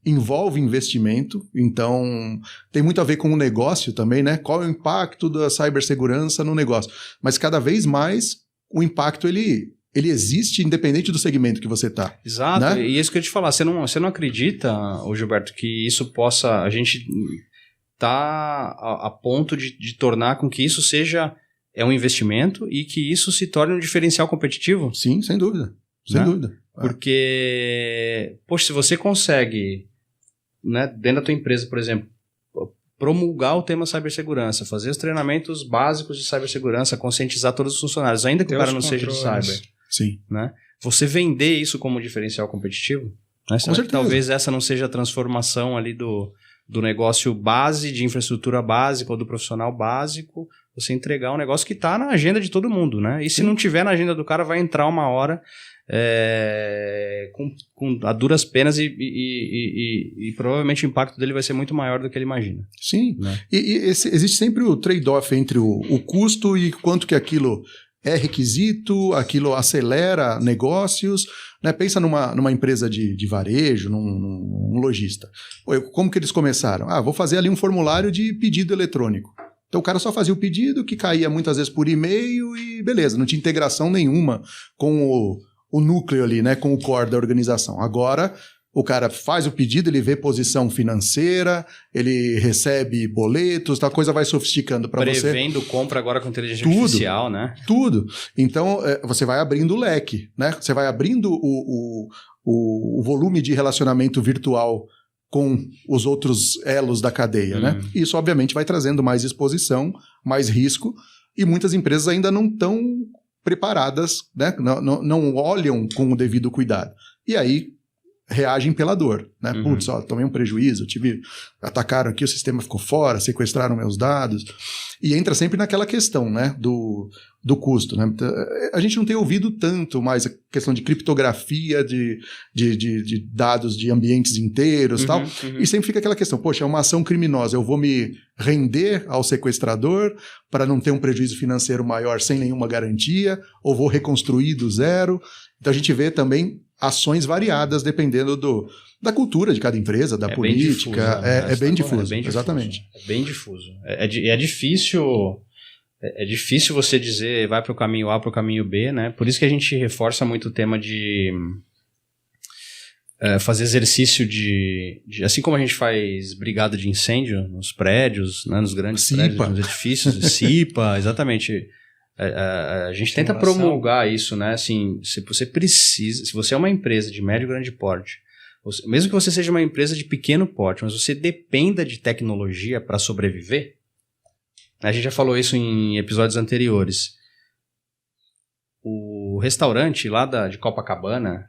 envolve investimento, então tem muito a ver com o negócio também, né? Qual é o impacto da cibersegurança no negócio? Mas cada vez mais o impacto ele existe independente do segmento que você está. Exato, né? E isso que eu ia te falar, você não acredita, Gilberto, que isso possa, a gente tá a ponto de tornar com que isso seja um investimento e que isso se torne um diferencial competitivo? Sim, sem dúvida. Sem dúvida. Porque, poxa, se você consegue, né, dentro da tua empresa, por exemplo, promulgar o tema cibersegurança, fazer os treinamentos básicos de cibersegurança, conscientizar todos os funcionários, ainda que o cara não seja de cyber. Sim. Né? Você vender isso como diferencial competitivo, né? Com certeza. Talvez essa não seja a transformação ali do negócio base, de infraestrutura básica ou do profissional básico, você entregar um negócio que está na agenda de todo mundo, né? E se não tiver na agenda do cara, vai entrar uma hora a duras penas e provavelmente o impacto dele vai ser muito maior do que ele imagina. Sim, né? Existe sempre o trade-off entre o custo e quanto que aquilo é requisito, aquilo acelera negócios, né? Pensa numa empresa de varejo, num lojista. Como que eles começaram? Vou fazer ali um formulário de pedido eletrônico. Então o cara só fazia o pedido, que caía muitas vezes por e-mail e beleza, não tinha integração nenhuma com o núcleo ali, né? Com o core da organização. Agora o cara faz o pedido, ele vê posição financeira, ele recebe boletos, a coisa vai sofisticando para você. Prevendo compra agora com inteligência artificial, né? Tudo. Então, você vai abrindo o leque, né? Você vai abrindo o volume de relacionamento virtual com os outros elos da cadeia, né? Isso, obviamente, vai trazendo mais exposição, mais risco, e muitas empresas ainda não estão preparadas, né? Não olham com o devido cuidado. E aí, reagem pela dor, né? Putz, ó, tomei um prejuízo, atacaram aqui, o sistema ficou fora, sequestraram meus dados. E entra sempre naquela questão, né, do custo, né? A gente não tem ouvido tanto mais a questão de criptografia de dados de ambientes inteiros e tal. E sempre fica aquela questão, poxa, é uma ação criminosa, eu vou me render ao sequestrador para não ter um prejuízo financeiro maior sem nenhuma garantia, ou vou reconstruir do zero. Então a gente vê também ações variadas dependendo da cultura de cada empresa, da política. É bem difuso, exatamente. É bem difuso. É difícil... É difícil você dizer vai para o caminho A para o caminho B, né? Por isso que a gente reforça muito o tema de fazer exercício de... Assim como a gente faz brigada de incêndio nos prédios, né? Nos grandes prédios, nos edifícios, CIPA, exatamente... A gente tenta promulgar isso, né? Assim, se você é uma empresa de médio e grande porte, mesmo que você seja uma empresa de pequeno porte, mas você dependa de tecnologia para sobreviver, a gente já falou isso em episódios anteriores. O restaurante lá de Copacabana,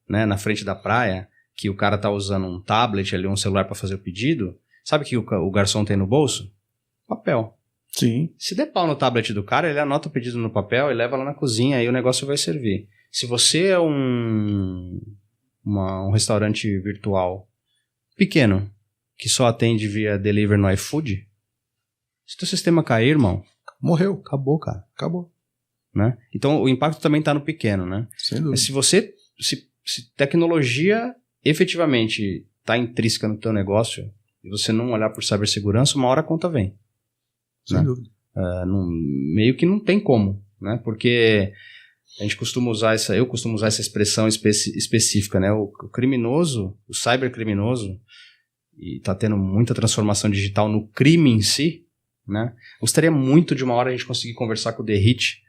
né, na frente da praia, que o cara tá usando um tablet ali, um celular para fazer o pedido, sabe o que o garçom tem no bolso? Papel. Sim. Se der pau no tablet do cara, ele anota o pedido no papel e leva lá na cozinha e o negócio vai servir. Se você é um restaurante virtual pequeno, que só atende via delivery no iFood, se teu sistema cair, irmão, morreu. Acabou, cara. Acabou. Né? Então o impacto também está no pequeno, né? Sem dúvida. Se tecnologia efetivamente está intrínseca no teu negócio e você não olhar por cibersegurança, uma hora a conta vem. Sem dúvida. Meio que não tem como, né? Porque a gente costuma usar eu costumo usar essa expressão específica, né? O criminoso, o cybercriminoso, e está tendo muita transformação digital no crime em si, né? Gostaria muito de uma hora a gente conseguir conversar com o Derrit,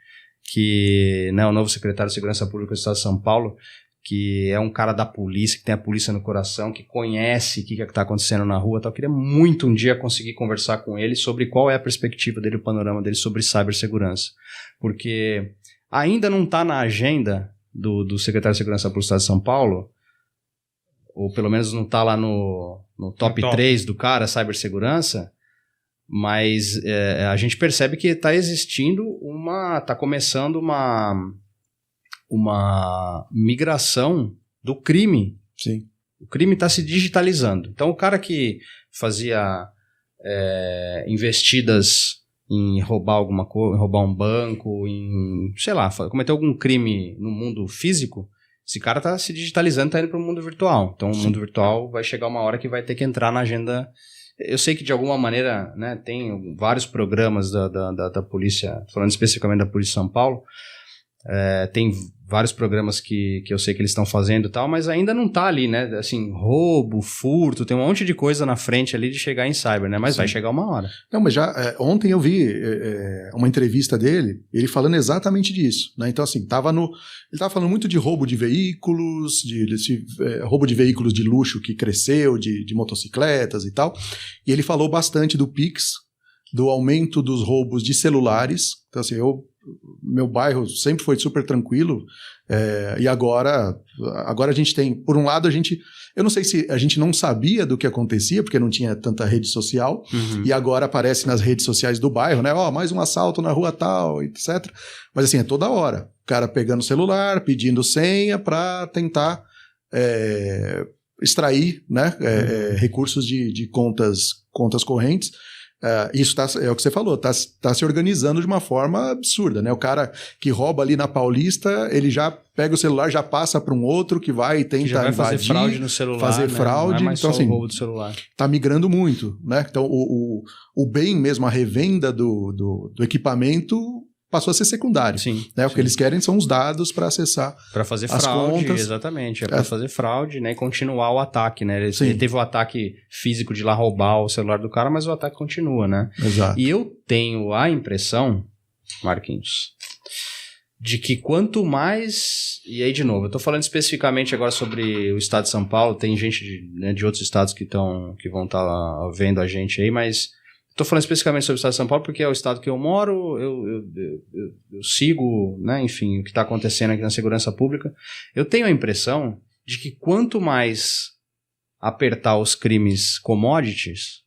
que, né, o novo secretário de Segurança Pública do Estado de São Paulo, que é um cara da polícia, que tem a polícia no coração, que conhece o que está acontecendo na rua. Tal. Eu queria muito um dia conseguir conversar com ele sobre qual é a perspectiva dele, o panorama dele sobre cibersegurança. Porque ainda não está na agenda do secretário de Segurança Pública do Estado de São Paulo, ou pelo menos não está lá no top 3 do cara, cibersegurança, mas a gente percebe que está existindo está começando uma migração do crime. Sim. O crime está se digitalizando. Então, o cara que fazia investidas em roubar alguma coisa, em roubar um banco, em, sei lá, cometer algum crime no mundo físico, esse cara está se digitalizando, está indo para o mundo virtual. Então, o mundo virtual vai chegar uma hora que vai ter que entrar na agenda. Eu sei que, de alguma maneira, né, tem vários programas da polícia, falando especificamente da Polícia de São Paulo, tem vários programas que eu sei que eles estão fazendo e tal, mas ainda não tá ali, né? Assim, roubo, furto, tem um monte de coisa na frente ali de chegar em cyber, né? Mas Sim. Vai chegar uma hora. Não, mas já ontem eu vi uma entrevista dele, ele falando exatamente disso, né? Então, assim, ele tava falando muito de roubo de veículos, roubo de veículos de luxo que cresceu, de motocicletas e tal, e ele falou bastante do Pix, do aumento dos roubos de celulares. Então, assim, meu bairro sempre foi super tranquilo, e agora a gente tem, por um lado eu não sei se a gente não sabia do que acontecia, porque não tinha tanta rede social, e agora aparece nas redes sociais do bairro, né, mais um assalto na rua tal, etc. Mas assim, é toda hora, o cara pegando o celular, pedindo senha para tentar extrair, né, recursos de contas correntes. Isso é o que você falou, tá se organizando de uma forma absurda, né? O cara que rouba ali na Paulista, ele já pega o celular, já passa para um outro que vai e tenta invadir, fazer fraude no celular, fazer fraude, não é mais então só assim, o roubo do celular. Tá migrando muito, né? Então o bem mesmo, a revenda do equipamento passou a ser secundário. Sim, né? O que eles querem são os dados para acessar para fazer as fraude, contas. Exatamente. Para fazer fraude, né? E continuar o ataque, né? Ele teve o ataque físico de ir lá roubar o celular do cara, mas o ataque continua, né? Exato. E eu tenho a impressão, Marquinhos, de que quanto mais... E aí, de novo, eu tô falando especificamente agora sobre o estado de São Paulo, tem gente de outros estados que vão estar vendo a gente aí, mas... Estou falando especificamente sobre o estado de São Paulo porque é o estado que eu moro, eu sigo, né, enfim, o que está acontecendo aqui na segurança pública. Eu tenho a impressão de que quanto mais apertar os crimes commodities,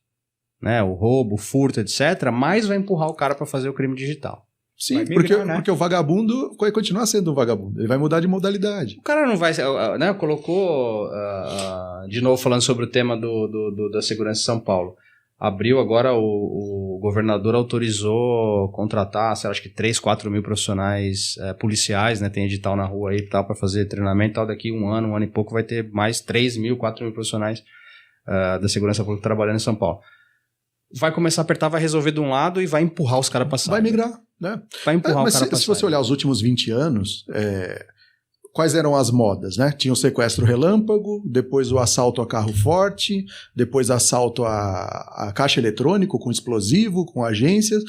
né, o roubo, o furto, etc., mais vai empurrar o cara para fazer o crime digital. Sim, porque o vagabundo vai continuar sendo um vagabundo. Ele vai mudar de modalidade. O cara não vai... Né, colocou... de novo, falando sobre o tema da segurança de São Paulo. Abriu agora, o governador autorizou contratar, sei lá, acho que 3, 4 mil profissionais policiais, né? Tem edital na rua aí e tal, para fazer treinamento e tal. Daqui um ano e pouco vai ter mais 3 mil, 4 mil profissionais da segurança pública trabalhando em São Paulo. Vai começar a apertar, vai resolver de um lado e vai empurrar os caras para sair. Vai migrar, né? Vai empurrar o cara para sair. Se você olhar os últimos 20 anos, quais eram as modas, né? Tinha o sequestro relâmpago, depois o assalto a carro forte, depois assalto a caixa eletrônico com explosivo, com agências.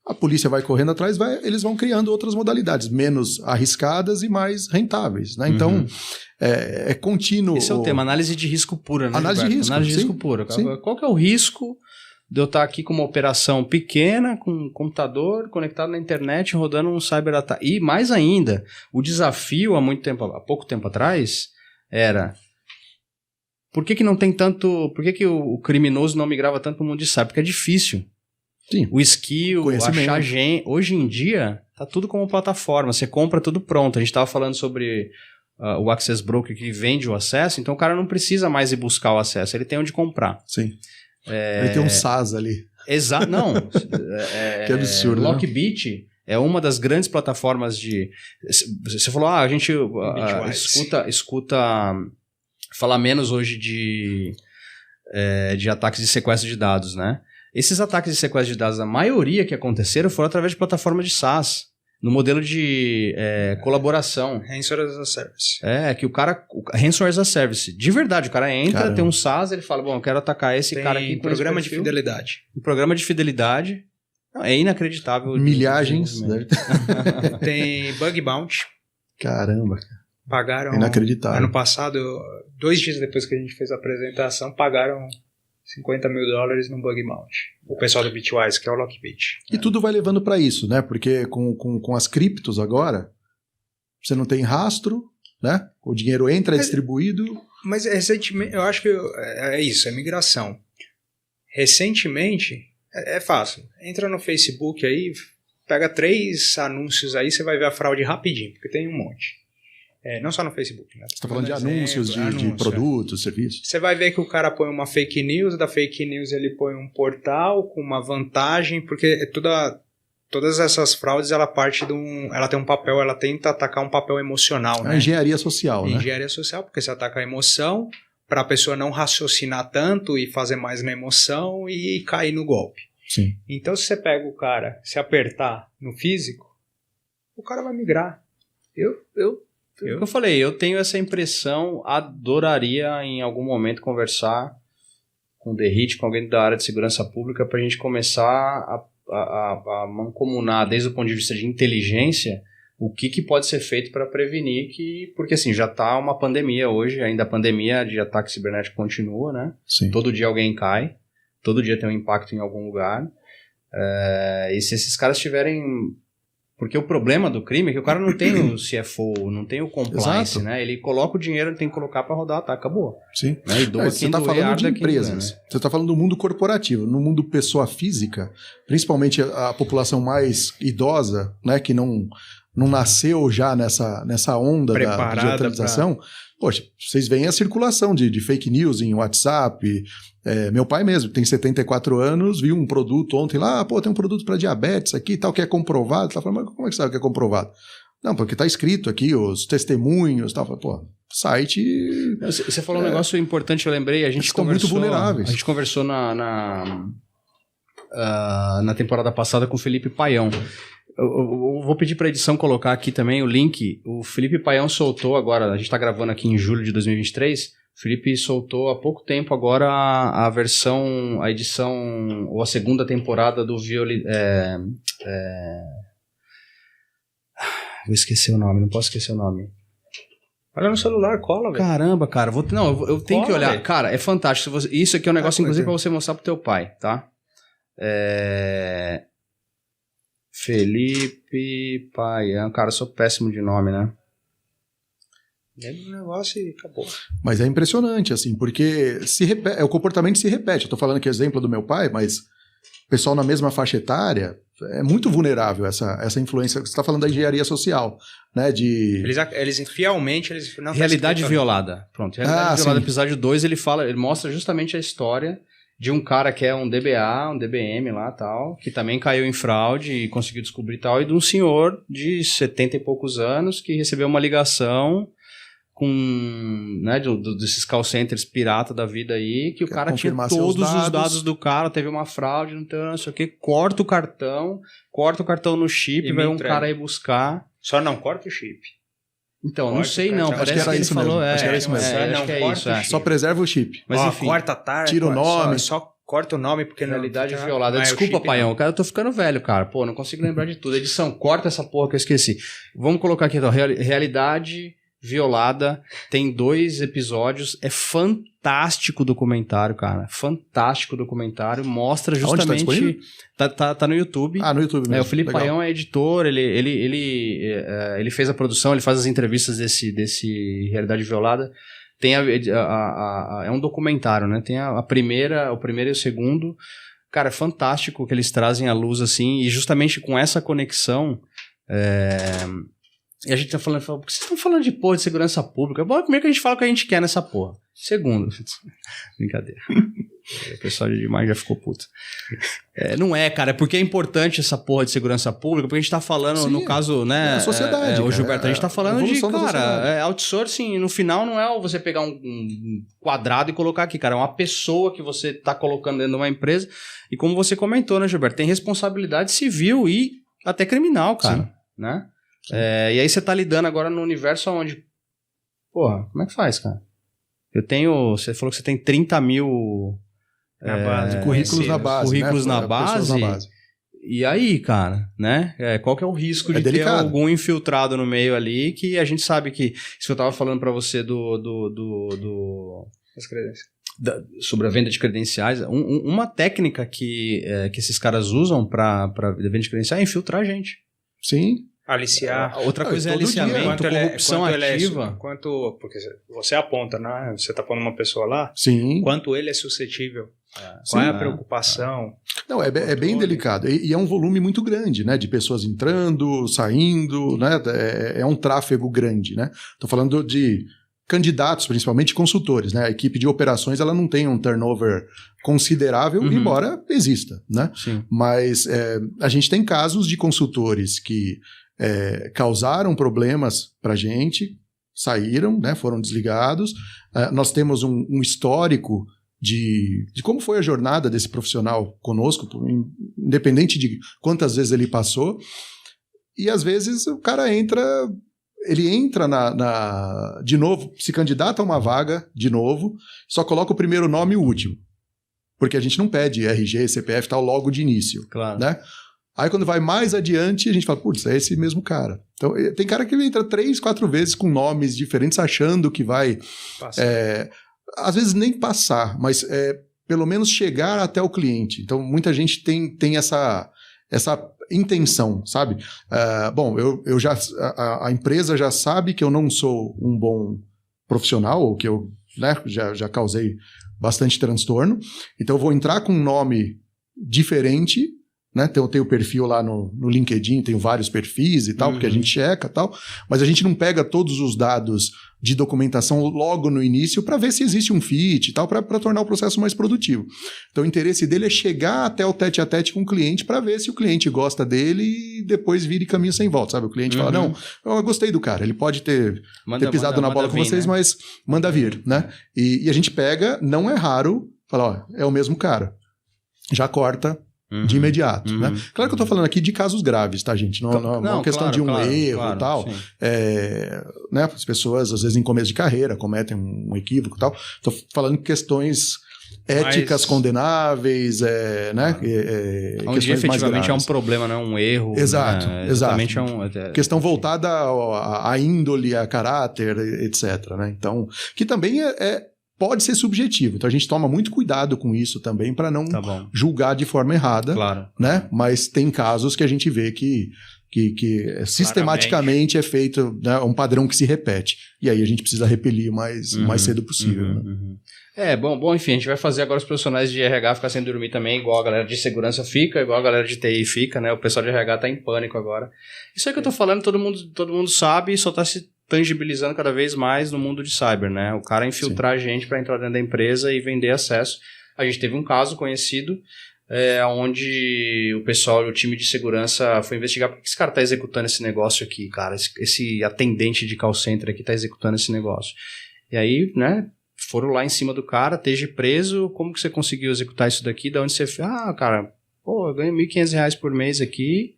A polícia vai correndo atrás, eles vão criando outras modalidades, menos arriscadas e mais rentáveis, né? Então, é contínuo. Esse é o tema, análise de risco pura, né? Análise de risco. Análise de risco pura. Sim. Qual que é o risco de eu estar aqui com uma operação pequena, com um computador conectado na internet, rodando um cyberataque? E mais ainda, o desafio há pouco tempo atrás, era... Por que não tem tanto... Por que o criminoso não migrava tanto para o mundo de cyber? Porque é difícil. Sim. O skill, achar gente... Hoje em dia, tá tudo como plataforma. Você compra tudo pronto. A gente estava falando sobre o Access Broker que vende o acesso, então o cara não precisa mais ir buscar o acesso. Ele tem onde comprar. Sim. Ele tem um SaaS ali. Exato, não. Que absurdo. Lockbit é uma das grandes plataformas de... Você falou, a gente escuta falar menos hoje de ataques de sequestro de dados, né? Esses ataques de sequestro de dados, a maioria que aconteceram foram através de plataformas de SaaS, no modelo de colaboração. Ransomware as a Service. Que o cara... Ransomware as a Service. De verdade, o cara entra, tem um SaaS, ele fala, bom, eu quero atacar esse cara aqui. Tem programa de fidelidade. Um programa de fidelidade. É inacreditável. Milhagens. Tem Bug Bounty. Caramba. Pagaram... Inacreditável. Ano passado, 2 dias depois que a gente fez a apresentação, pagaram $50 mil no Bug Bounty. O pessoal do Bitwise, que é o Lockbit. E tudo vai levando para isso, né? Porque com as criptos agora, você não tem rastro, né? O dinheiro entra, é distribuído. Mas recentemente, eu acho que é isso, é migração. Recentemente, é fácil. Entra no Facebook aí, pega 3 anúncios aí, você vai ver a fraude rapidinho, porque tem um monte. Não só no Facebook, né? Você está falando de anúncios, de produtos, serviços. Você vai ver que o cara põe uma fake news, da fake news ele põe um portal com uma vantagem, porque todas essas fraudes, ela tem um papel, ela tenta atacar um papel emocional, né? Engenharia social, né? Engenharia social, porque você ataca a emoção para a pessoa não raciocinar tanto e fazer mais na emoção e cair no golpe. Sim. Então, se você pega o cara, se apertar no físico, o cara vai migrar. Eu falei, eu tenho essa impressão, adoraria em algum momento conversar com o Derrit, com alguém da área de segurança pública, para a gente começar a mancomunar, desde o ponto de vista de inteligência, o que pode ser feito para prevenir porque assim, já está uma pandemia hoje, ainda a pandemia de ataque cibernético continua, né? Sim. Todo dia alguém cai, todo dia tem um impacto em algum lugar, e se esses caras tiverem... Porque o problema do crime é que o cara não tem o CFO, não tem o compliance, né? Ele coloca o dinheiro, ele tem que colocar para rodar o ataque, acabou. Sim. Né? E você está falando de empresas, né? Você está falando do mundo corporativo. No mundo pessoa física, principalmente a população mais idosa, né, que não nasceu já nessa onda da digitalização. Poxa, vocês veem a circulação de fake news em WhatsApp. Meu pai mesmo, tem 74 anos, viu um produto ontem lá, tem um produto para diabetes aqui e tal, que é comprovado. Tá falando, mas como é que sabe que é comprovado? Não, porque tá escrito aqui os testemunhos e tal. Site... Você falou um negócio importante, eu lembrei. A gente estão muito vulneráveis. A gente conversou na temporada passada com o Felipe Paião. Eu vou pedir para a edição colocar aqui também o link. O Felipe Paião soltou agora, a gente está gravando aqui em julho de 2023, o Felipe soltou há pouco tempo agora a edição, ou a segunda temporada do eu esqueci o nome, não posso esquecer o nome. Olha no celular, cola, velho. Caramba, cara, eu tenho que olhar. Véio. Cara, é fantástico. Isso aqui é um negócio, inclusive, para você mostrar pro teu pai, tá? Felipe Paião. Cara, eu sou péssimo de nome, né? Dentro do negócio e acabou. Mas é impressionante, assim, porque o comportamento se repete. Eu tô falando aqui exemplo do meu pai, mas o pessoal na mesma faixa etária é muito vulnerável essa influência. Você está falando da engenharia social, né? Eles fielmente... Não, Realidade tá Violada. Pronto, Realidade Violada, sim. episódio 2, ele mostra justamente a história de um cara que é um DBA, um DBM lá tal, que também caiu em fraude e conseguiu descobrir tal, e de um senhor de 70 e poucos anos que recebeu uma ligação com, né, desses call centers pirata da vida aí, que o cara tinha todos os dados do cara, teve uma fraude, não sei o que, corta o cartão no chip, vai um cara aí buscar. Só não corta o chip. Então, não sei não, acho que era isso mesmo. Acho que era isso mesmo. Acho que é isso. Só preserva o chip. Mas enfim. Corta a tarde. Tira o nome. Só corta o nome porque Realidade Violada. Desculpa, Paião. Cara, eu tô ficando velho, cara. Pô, não consigo lembrar de tudo. Edição, corta essa porra que eu esqueci. Vamos colocar aqui, então. Realidade Violada. Tem 2 episódios. É fantástico o documentário, cara. Fantástico o documentário. Mostra justamente... Tá no YouTube. No YouTube mesmo. O Felipe Paião é editor. Ele fez a produção, ele faz as entrevistas desse Realidade Violada. Tem é um documentário, né? Tem o primeiro e o segundo. Cara, é fantástico que eles trazem à luz, assim, e justamente com essa conexão... E a gente tá falando, por que vocês estão falando de porra de segurança pública? Bom, primeiro que a gente fala o que a gente quer nessa porra. Segundo, brincadeira. O pessoal de demais já ficou puto. Não é, cara, é porque é importante essa porra de segurança pública, porque a gente tá falando, sim, no caso, né? É a sociedade. O Gilberto, a gente tá falando de, cara, outsourcing, no final não é você pegar um quadrado e colocar aqui, cara, é uma pessoa que você tá colocando dentro de uma empresa, e como você comentou, né, Gilberto, tem responsabilidade civil e até criminal, cara, sim, né? E aí você tá lidando agora no universo onde, porra, como é que faz, cara? Você falou que você tem 30 mil... currículos na base. Currículos, né? na base. E aí, cara, né? Qual que é o risco de ter algum infiltrado no meio ali, que a gente sabe que... Isso que eu tava falando pra você As credenciais. Sobre a venda de credenciais. Uma técnica que esses caras usam pra venda de credenciais é infiltrar a gente. Sim. Aliciar. Outra coisa é aliciamento, corrupção ativa. Porque você aponta, né? Você tá pondo uma pessoa lá. Sim. Quanto ele é suscetível. Qual é a preocupação? Não, é bem delicado. E é um volume muito grande, né? De pessoas entrando, saindo, né? É um tráfego grande, né? Tô falando de candidatos, principalmente consultores, né? A equipe de operações, ela não tem um turnover considerável, embora exista, né? Sim. Mas a gente tem casos de consultores que causaram problemas pra gente, saíram, né? Foram desligados. Nós temos um histórico de como foi a jornada desse profissional conosco, independente de quantas vezes ele passou. E às vezes o cara entra de novo, se candidata a uma vaga de novo, só coloca o primeiro nome e o último. Porque a gente não pede RG, CPF e tal logo de início. Claro. Né? Aí quando vai mais adiante, a gente fala, putz, é esse mesmo cara. Então tem cara que entra 3, 4 vezes com nomes diferentes, achando que vai... às vezes nem passar, mas pelo menos chegar até o cliente. Então muita gente tem essa intenção, sabe? Bom, a empresa já sabe que eu não sou um bom profissional, ou que eu, né, já causei bastante transtorno, então eu vou entrar com um nome diferente, né? Então eu tenho perfil lá no LinkedIn, tenho vários perfis e tal, porque a gente checa e tal, mas a gente não pega todos os dados de documentação logo no início para ver se existe um fit e tal, para tornar o processo mais produtivo. Então o interesse dele é chegar até o tete-a-tete com o cliente para ver se o cliente gosta dele e depois vire caminho sem volta, sabe? O cliente fala, não, eu gostei do cara, ele pode ter pisado na bola com vocês, né? Mas manda vir, né? E a gente pega, não é raro, fala, ó, é o mesmo cara. Já corta de imediato, né? Claro que eu tô falando aqui de casos graves, tá, gente? Não é uma questão de um erro e tal. Né? As pessoas, às vezes, em começo de carreira, cometem um equívoco e tal. Tô falando de questões éticas condenáveis, né? Onde efetivamente é um problema, não é um erro. Exato, né? exato. É questão voltada à índole, a caráter, etc. Né? Então, que também pode ser subjetivo. Então a gente toma muito cuidado com isso também para não julgar de forma errada, né? Mas tem casos que a gente vê que sistematicamente é feito, né, um padrão que se repete. E aí a gente precisa repelir o mais cedo possível. Né? Bom, enfim, a gente vai fazer agora os profissionais de RH ficar sem dormir também, igual a galera de segurança fica, igual a galera de TI fica, né? O pessoal de RH tá em pânico agora. Isso aí que eu tô falando, todo mundo sabe e só tá se tangibilizando cada vez mais no mundo de cyber, né? O cara infiltrar a gente para entrar dentro da empresa e vender acesso. A gente teve um caso conhecido onde o time de segurança foi investigar por que esse cara tá executando esse negócio aqui, cara, esse atendente de call center aqui tá executando esse negócio. E aí, né, foram lá em cima do cara, esteja preso, como que você conseguiu executar isso daqui, da onde você... cara, eu ganho R$1.500 por mês aqui,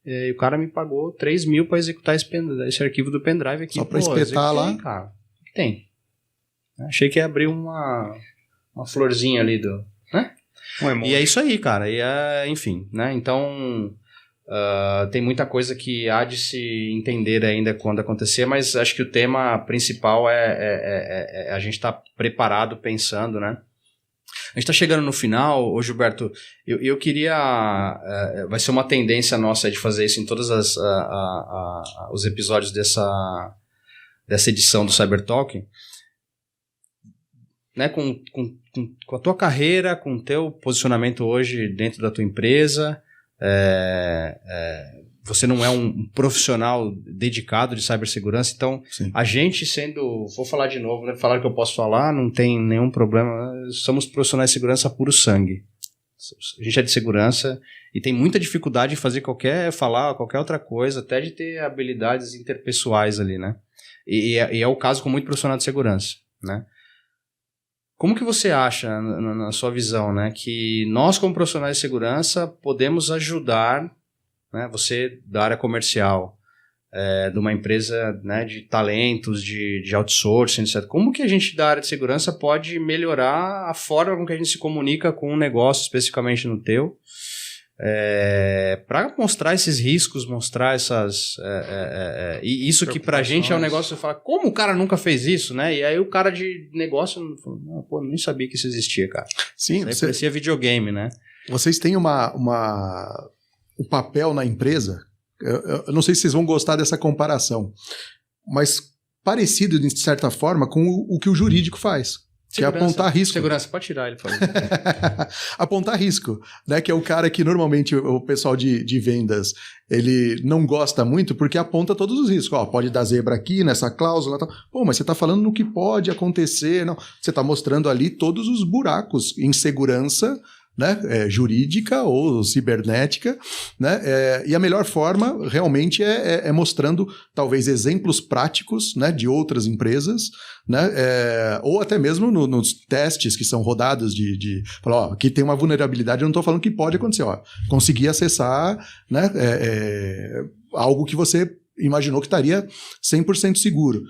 e o cara me pagou R$3.000 para executar esse arquivo do pendrive aqui. Só para espetar lá? Cara, o que tem? Achei que ia abrir uma florzinha ali do... né? E é isso aí, cara. Enfim, né? Então, tem muita coisa que há de se entender ainda quando acontecer, mas acho que o tema principal é a gente estar preparado, pensando, né? A gente está chegando no final, ô Gilberto, eu queria... vai ser uma tendência nossa de fazer isso em todos os episódios dessa edição do Cybertalk, né, com a tua carreira, com o teu posicionamento hoje dentro da tua empresa, você não é um profissional dedicado de cibersegurança, então a gente vou falar de novo, né, falar que eu posso falar, não tem nenhum problema, somos profissionais de segurança puro sangue. A gente é de segurança e tem muita dificuldade em falar qualquer outra coisa, até de ter habilidades interpessoais ali, né? E é o caso com muito profissional de segurança, né? Como que você acha, na sua visão, né, que nós, como profissionais de segurança, podemos ajudar, né, você da área comercial, de uma empresa, né, de talentos, de outsourcing, etc. Como que a gente da área de segurança pode melhorar a forma com que a gente se comunica com um negócio, especificamente no teu, para mostrar esses riscos, mostrar essas... e isso que pra gente é um negócio, você fala, como o cara nunca fez isso, né? E aí o cara de negócio falou, nem sabia que isso existia, cara. Sim. Isso aí parecia videogame, né? Vocês têm um papel na empresa, eu não sei se vocês vão gostar dessa comparação, mas parecido, de certa forma, com o que o jurídico faz. Que é apontar risco. Segurança, pode tirar ele. Apontar risco, né? Que é o cara que normalmente o pessoal de vendas, ele não gosta muito porque aponta todos os riscos. Pode dar zebra aqui, nessa cláusula. Tal. Mas você está falando no que pode acontecer. Não. Você está mostrando ali todos os buracos em segurança, né, jurídica ou cibernética, né, e a melhor forma realmente é mostrando talvez exemplos práticos, né, de outras empresas, né, ou até mesmo nos testes que são rodados de falar, aqui tem uma vulnerabilidade, eu não estou falando que pode acontecer, conseguir acessar, né, algo que você imaginou que estaria 100% seguro.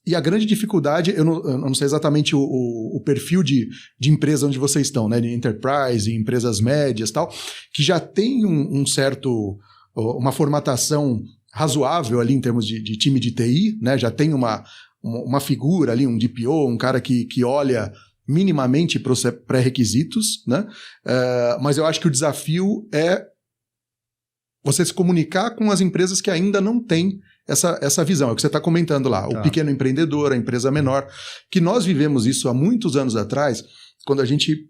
E a grande dificuldade, eu não sei exatamente o perfil de empresa onde vocês estão, né? De enterprise, empresas médias e tal, que já tem uma formatação razoável ali em termos de time de TI, né? Já tem uma figura ali, um DPO, um cara que olha minimamente para os pré-requisitos, né? Mas eu acho que o desafio é você se comunicar com as empresas que ainda não têm essa visão, é o que você está comentando lá, o pequeno empreendedor, a empresa menor, que nós vivemos isso há muitos anos atrás, quando a gente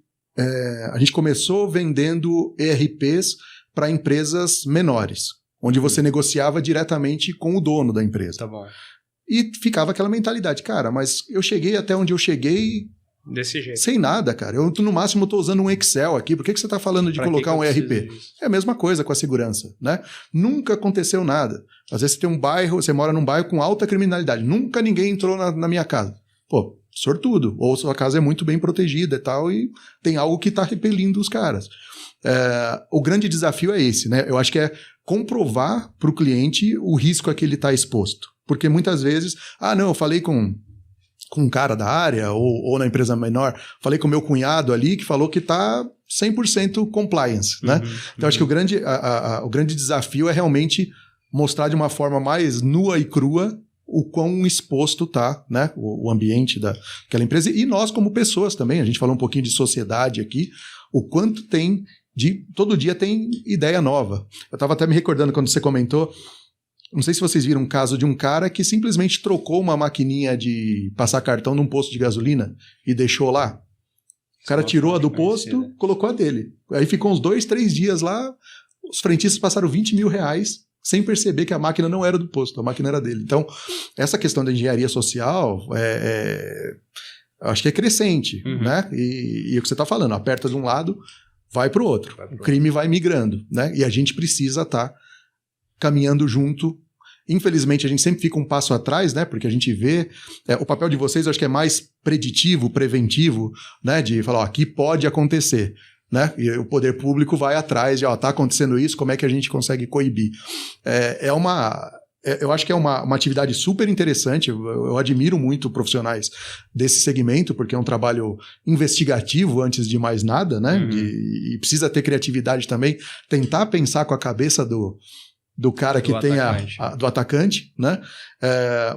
começou vendendo ERPs para empresas menores, onde você negociava diretamente com o dono da empresa. Tá bom. E ficava aquela mentalidade, cara, mas eu cheguei até onde eu cheguei... Desse jeito. Sem nada, cara. Eu, no máximo, estou usando um Excel aqui. Por que você está falando de colocar um ERP? É a mesma coisa com a segurança, né? Nunca aconteceu nada. Às vezes você mora num bairro com alta criminalidade. Nunca ninguém entrou na minha casa. Pô, sortudo. Ou sua casa é muito bem protegida e tal, e tem algo que está repelindo os caras. O grande desafio é esse, né? Eu acho que é comprovar para o cliente o risco a que ele está exposto. Porque muitas vezes, não, eu falei com um cara da área ou na empresa menor, falei com o meu cunhado ali que falou que está 100% compliance, né? Então, acho que o grande desafio é realmente mostrar de uma forma mais nua e crua o quão exposto tá, né, o ambiente daquela empresa. E nós, como pessoas também, a gente falou um pouquinho de sociedade aqui, o quanto tem todo dia tem ideia nova. Eu estava até me recordando quando você comentou, não sei se vocês viram um caso de um cara que simplesmente trocou uma maquininha de passar cartão num posto de gasolina e deixou lá. O cara tirou a do posto, colocou a dele. Aí ficou uns 2-3 dias lá, os frentistas passaram 20 mil reais sem perceber que a máquina não era do posto, a máquina era dele. Então, essa questão da engenharia social acho que é crescente, né? E o que você está falando, aperta de um lado, vai para o outro. O crime vai migrando, né? E a gente precisa estar caminhando junto. Infelizmente, a gente sempre fica um passo atrás, né? Porque a gente vê... o papel de vocês, eu acho que é mais preditivo, preventivo, né? De falar, ó, aqui pode acontecer, né? E o poder público vai atrás de, ó, tá acontecendo isso, como é que a gente consegue coibir? Eu acho que é uma atividade super interessante, eu admiro muito profissionais desse segmento, porque é um trabalho investigativo antes de mais nada, né? E precisa ter criatividade também, tentar pensar com a cabeça do cara que tem do atacante, né?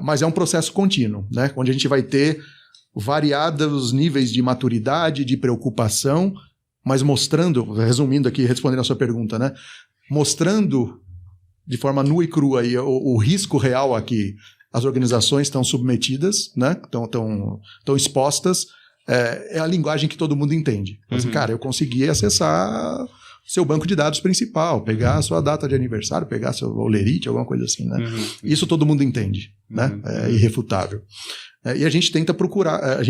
Mas é um processo contínuo, né? Onde a gente vai ter variados níveis de maturidade, de preocupação, mas mostrando, resumindo aqui, respondendo a sua pergunta, né? Mostrando de forma nua e crua aí, o risco real a que as organizações estão submetidas, né? Estão expostas, é a linguagem que todo mundo entende. Assim, cara, eu consegui acessar seu banco de dados principal, pegar a sua data de aniversário, pegar seu olerite, alguma coisa assim, né? Isso todo mundo entende, né? É irrefutável. E a gente tenta procurar,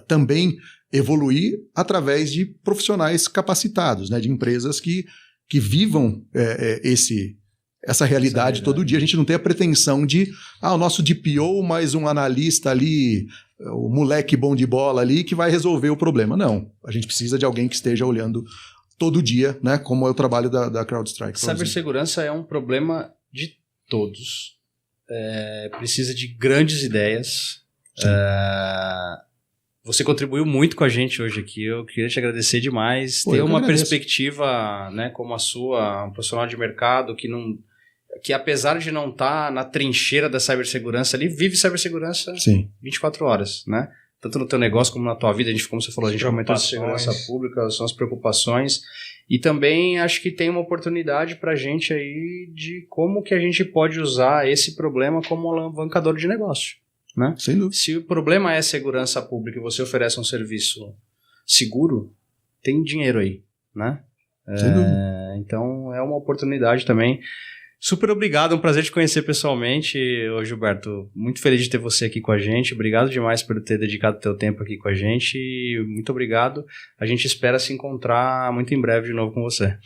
também evoluir através de profissionais capacitados, né? De empresas que vivam essa realidade todo dia. A gente não tem a pretensão de o nosso DPO mais um analista ali, o moleque bom de bola ali que vai resolver o problema. Não. A gente precisa de alguém que esteja olhando todo dia, né? Como é o trabalho da CrowdStrike. Cibersegurança é um problema de todos. Precisa de grandes ideias. Você contribuiu muito com a gente hoje aqui, eu queria te agradecer demais. Ter uma perspectiva, né, como a sua, um profissional de mercado que apesar de não estar na trincheira da cibersegurança ali, vive cibersegurança 24 horas, né? Tanto no teu negócio como na tua vida, como você falou, a gente aumentou a segurança pública, são as preocupações. E também acho que tem uma oportunidade pra gente aí de como que a gente pode usar esse problema como alavancador de negócio. Né? Sem dúvida. Se o problema é segurança pública e você oferece um serviço seguro, tem dinheiro aí, né? Sem dúvida. Então é uma oportunidade também. Super obrigado, é um prazer te conhecer pessoalmente, Gilberto. Muito feliz de ter você aqui com a gente. Obrigado demais por ter dedicado teu tempo aqui com a gente. Muito obrigado. A gente espera se encontrar muito em breve de novo com você.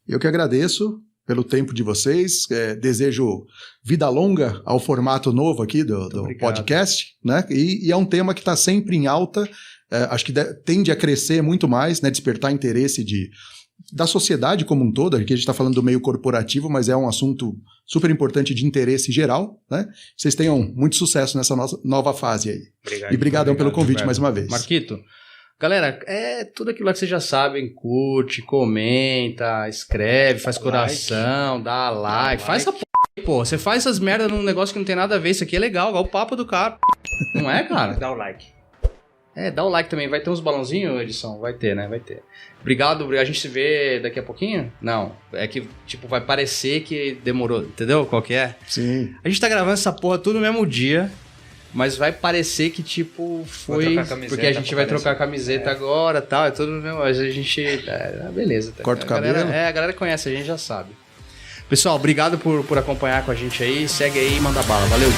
Eu que agradeço pelo tempo de vocês, desejo vida longa ao formato novo aqui do podcast, né? E é um tema que está sempre em alta, acho que tende a crescer muito mais, né? Despertar interesse da sociedade como um todo. Aqui a gente está falando do meio corporativo, mas é um assunto super importante de interesse geral, né? Vocês tenham muito sucesso nessa nova fase aí. Obrigadão pelo convite, Gilberto, mais uma vez. Marquito, galera, tudo aquilo lá que vocês já sabem, curte, comenta, escreve, faz coração, dá like, faz essa pô, você faz essas merdas num negócio que não tem nada a ver, isso aqui é legal, igual o papo do cara, não é, cara? Dá o like. Dá o like também, vai ter uns balãozinhos, edição, vai ter, né, vai ter. Obrigado, a gente se vê daqui a pouquinho? Não, é que, tipo, vai parecer que demorou, entendeu qual que é? Sim. A gente tá gravando essa porra tudo no mesmo dia, mas vai parecer que, tipo, foi... Porque a gente vai trocar a camiseta agora e tal, é tudo mesmo. A gente... beleza. Corta o cabelo. A galera conhece, a gente já sabe. Pessoal, obrigado por acompanhar com a gente aí. Segue aí e manda bala. Valeu!